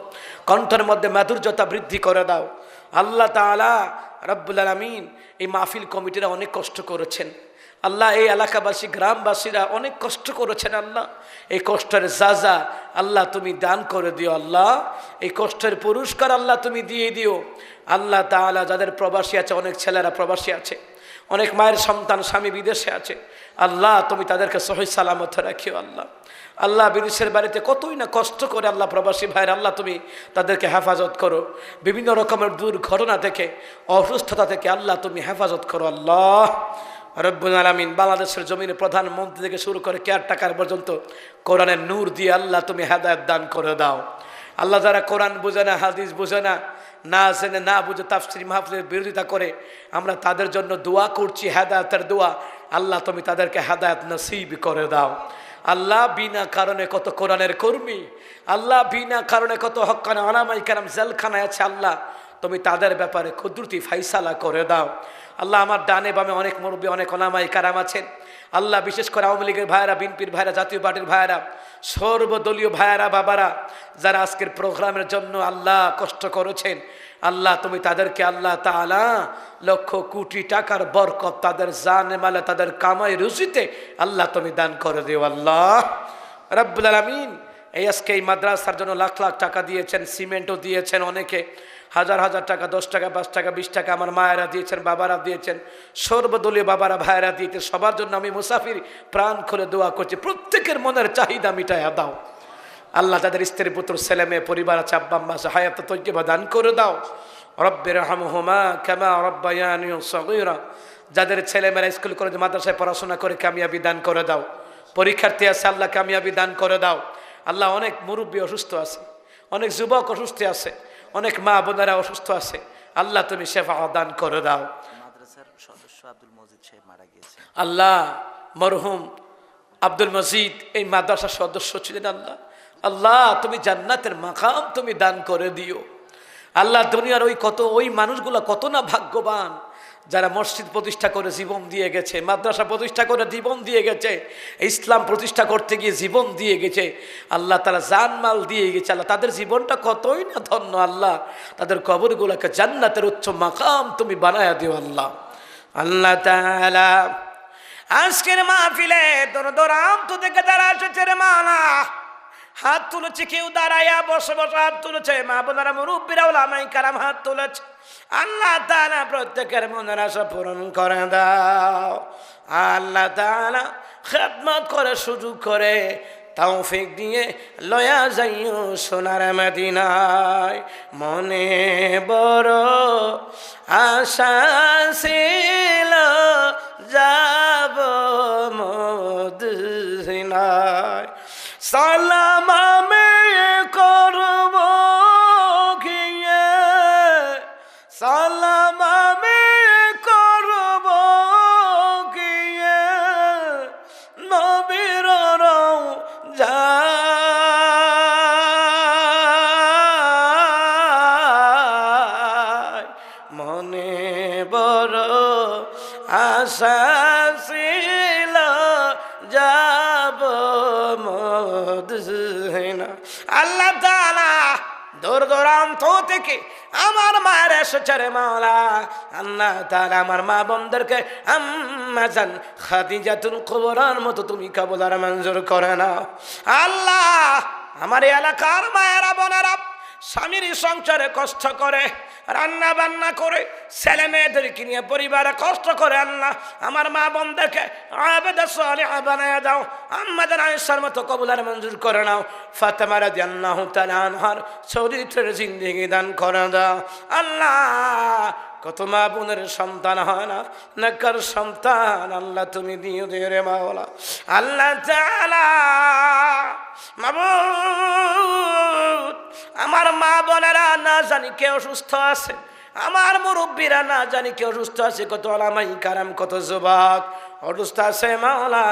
কণ্ঠের মধ্যে মাধুর্যতা বৃদ্ধি করে দাও আল্লাহ তাআলা রব্বুল আলামিন। এই মাহফিল কমিটিরা অনেক কষ্ট করেছেন আল্লাহ, এই এলাকাবাসী গ্রামবাসীরা অনেক কষ্ট করেছেন আল্লাহ, এই কষ্টের যাজা আল্লাহ তুমি দান করে দিও আল্লাহ, এই কষ্টের পুরস্কার আল্লাহ তুমি দিয়ে দিও আল্লাহ তাআলা। যাদের প্রবাসী আছে, অনেক ছেলেরা প্রবাসী আছে, অনেক মায়ের সন্তান স্বামী বিদেশে আছে আল্লাহ, তুমি তাদেরকে সহি সালামত রাখিও আল্লাহ। আল্লাহ বিদেশের বাড়িতে কতই না কষ্ট করে আল্লাহ প্রবাসী ভাইয়ের আল্লাহ তুমি তাদেরকে হেফাজত করো, বিভিন্ন রকমের দুর্ঘটনা থেকে অসুস্থতা থেকে আল্লাহ তুমি হেফাজত করো আল্লাহ রব্বুল আলামিন। বাংলাদেশের জমিনে প্রধানমন্ত্রী থেকে শুরু করে কেয়ারটেকার পর্যন্ত কোরআনের নূর দিয়ে আল্লাহ তুমি হেদায়েত দান করে দাও আল্লাহ। যারা কোরআন বোঝে না, হাদিস বোঝে না, না জেনে না বুঝে তাফসীর মাহফিলের বিরোধিতা করে, আমরা তাদের জন্য দোয়া করছি, হেদায়েতের দোয়া আল্লাহ তুমি তাদেরকে হেদায়েত নসিব করে দাও আল্লাহ। বিনা কারণে কত কোরআনের কর্মী আল্লাহ, বিনা কারণে কত হক্কানে ওলামায়ে কেরাম জেলখানায় আছে আল্লাহ, তুমি তাদের ব্যাপারে কুদরতি ফাইসালা করে দাও আল্লাহ। আমার ডানে বামে অনেক মুরব্বী অনেক ওলামায়ে কেরাম আছেন আল্লাহ, বিশেষ করে আওয়ামী লীগের ভাইয়েরা, বিএনপির ভাইয়েরা, জাতীয় পার্টির ভাইয়েরা, সর্বদলীয় ভাইয়েরা, বাবারা যারা আজকের প্রোগ্রামের জন্য আল্লাহ কষ্ট করেছেন আল্লাহ, তুমি তাদেরকে আল্লাহ তাআলা লক্ষ কোটি টাকার বরকত তাদের জানে মালে তাদের কামাই রুজিতে আল্লাহ তুমি দান করে দিও আল্লাহ রব্বুল আলামিন। এই আজকে এই মাদ্রাসার জন্য লাখ লাখ টাকা দিয়েছেন, সিমেন্টও দিয়েছেন, অনেকে হাজার হাজার টাকা, 10 টাকা, 5 টাকা, 20 টাকা আমার মায়েরা দিয়েছেন, বাবারা দিয়েছেন, সর্বদলীয় বাবারা ভাইয়েরা দিয়েছেন। সবার জন্য আমি মুসাফির প্রাণ খুলে দোয়া করছি, প্রত্যেকের মনের চাহিদা মিটাইয়া দাও আল্লাহ। তাদের স্ত্রী পুত্র ছেলে মেয়ে পরিবার আছে, আব্বা আম্মা আছে, হায়াত তৈয়বা দান করে দাও রব্বির রহমহুমা কামা রব্বায়ানি সগীরা। যাদের ছেলেমেয়েরা স্কুল কলেজ মাদ্রাসায় পড়াশোনা করে কামিয়াবি দান করে দাও, পরীক্ষার্থী আছে আল্লাহ কামিয়াবি দান করে দাও আল্লাহ। অনেক মুরব্বী অসুস্থ আছে, অনেক যুবক অসুস্থ আছে, অনেক মা বোনেরা অসুস্থ আছে আল্লাহ তুমি শেফা দান করে দাও। মাদ্রাসার সদস্য আব্দুল মজিদ সাহেব মারা গিয়েছে আল্লাহ, মরহুম আব্দুল মজিদ এই মাদ্রাসার সদস্য ছিলেন আল্লাহ। আল্লাহ তুমি জান্নাতের মাকাম তুমি দান করে দিও আল্লাহ। দুনিয়ার ওই মানুষগুলো কত না ভাগ্যবান যারা মসজিদ প্রতিষ্ঠা করে জীবন দিয়ে গেছে, মাদ্রাসা প্রতিষ্ঠা করে জীবন দিয়ে গেছে, ইসলাম প্রতিষ্ঠা করতে গিয়ে জীবন দিয়ে গেছে আল্লাহ, তারা জানমাল দিয়ে গেছে আল্লাহ। তাদের জীবনটা কতই না ধন্য আল্লাহ, তাদের কবরগুলোকে জান্নাতের উচ্চ মাকাম তুমি বানায়া দিও আল্লাহ। আল্লাহ তাআলা আজকের মাহফিলে দরদরাম তো থেকে তারা এসেছে রে মাওলা, হাত তুলেছে, কেউ দাঁড়াইয়া বসে বসে হাত তুলেছে, মা বোনেরা মুরব্বীরা ওলামায়ে কেরাম হাত তুলেছে আল্লাহ তাআলা প্রত্যেকের মনের আশা পূরণ করে দাও আল্লাহ তাআলা। খেদমত করে সুযোগ করে তৌফিক দিয়ে লয়া যাইও সোনার মদিনায়, মনে বড় আশা ছিল যাব মদিনায়, সালাম আমি করব গিয়ে, সালাম আমি করব গিয়ে নবীর রওজায়। বড় আশা ছিল যাব মদিনা। আল্লাহ তাআলা দূর দূরান্ত থেকে আমার মায়ের এসেছে রে মাওলা। আল্লাহ তাআলা আমার মা বোনদেরকে আম্মা জান খাদিজাতুল কুবরার মতো তুমি কবুল আর মঞ্জুর করে নাও। আল্লাহ আমার এলাকার মায়েরা বোনেরা স্বামীর সংসারে কষ্ট করে, রান্না বান্না করে, ছেলে মেয়েদেরকে নিয়ে পরিবারে কষ্ট করে, আল্লাহ আমার মা বোনদেরকে আবেদা সালিহা বানায় দাও। আম্মাদের আয়েশার মতো কবুল আর মঞ্জুর করে নাও। ফাতেমা রাদিয়াল্লাহু তাআলা আনহার চরিত্রের জিন্দেগি দান করে দাও। আল্লাহ কত মা বোনের সন্তান হয় না, নেকর সন্তান আল্লাহ তুমি দিও রে মাওলা। আল্লাহ তাআলা মাবুদ আমার মা বোনেরা না জানি কে অসুস্থ আছে, আমার মুরব্বীরা না জানি কে অসুস্থ আছে, কত ওলামায়ে কেরাম কত যুবক অসুস্থ আছে মাওলা।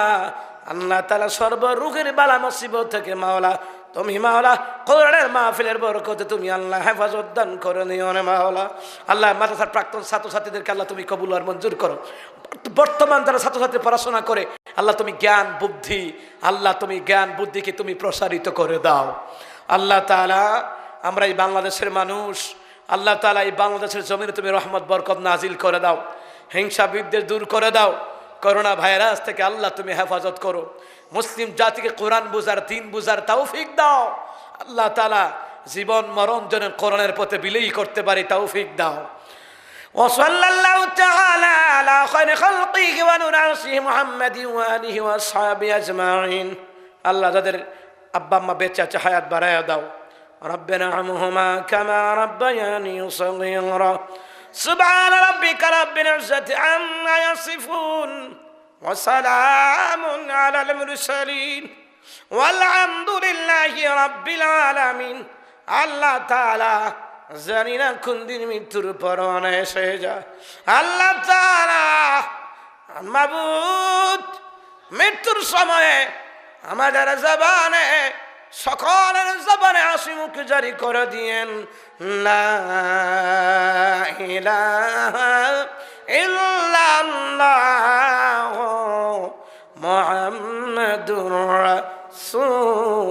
আল্লাহ তাআলা সর্ব রোগের বালা মুসিবত থেকে মাওলা তুমি মাওলা কোরআনের মাহফিলের বরকতে তুমি আল্লাহ হেফাজত দান করে নিও রে মাওলা। আল্লাহ মাদ্রাসার প্রাক্তন ছাত্রছাত্রীদেরকে আল্লাহ তুমি কবুল আর মঞ্জুর করো। বর্তমান যারা ছাত্রছাত্রী পড়াশোনা করে আল্লাহ তুমি জ্ঞান বুদ্ধি, আল্লাহ তুমি জ্ঞান বুদ্ধিকে তুমি প্রসারিত করে দাও। আল্লাহ তাআলা আমরা এই বাংলাদেশের মানুষ, আল্লাহ তাআলা এই বাংলাদেশের জমিনে তুমি রহমত বরকত নাজিল করে দাও, হিংসা বিদ্বেষ দূর করে দাও, করোনা ভাইরাস থেকে আল্লাহ তুমি হেফাজত করো, মুসলিম জাতিকে কোরআন বুঝার দিন বুঝার তৌফিক দাও। আল্লাহ তাআলা জীবন মরণ যেন কোরআনের পথে বিলীন করতে পারি তৌফিক দাও। ওয়াসাল্লাল্লাহু তাআলা আলা খায়রি খালকিহি ওয়া নূরি আরশিহি মুহাম্মাদিন ওয়া আলিহি ওয়া আসহাবিহি আজমাইন। আল্লাহ যাদের আব্বা আম্মা বেঁচে আছে হায়াত বাড়ায়া দাও। রব্বিনা আরহামহুমা কামা রাব্বায়ানি সগীরা। সুবহানা রাব্বিকা রাব্বিল ইজ্জাতি আম্মা ইয়াসিফুন ওয়া সালামুন আলাল মুরসালিন ওয়ালহামদুলিল্লাহি রাব্বিল আলামিন। আল্লাহ তাআলা জানি না কোন দিন মৃত্যুর পরোয়ানা এসে যায়। আল্লাহ তাআলা মাবুদ মৃত্যুর সময়ে আমাদের জবানে সকলের জবানে হাসি মুখ জারি করে দিয়েন লা ইলাহা ইল্লাল্লাহ মুহাম্মাদুর রাসূলুল্লাহ।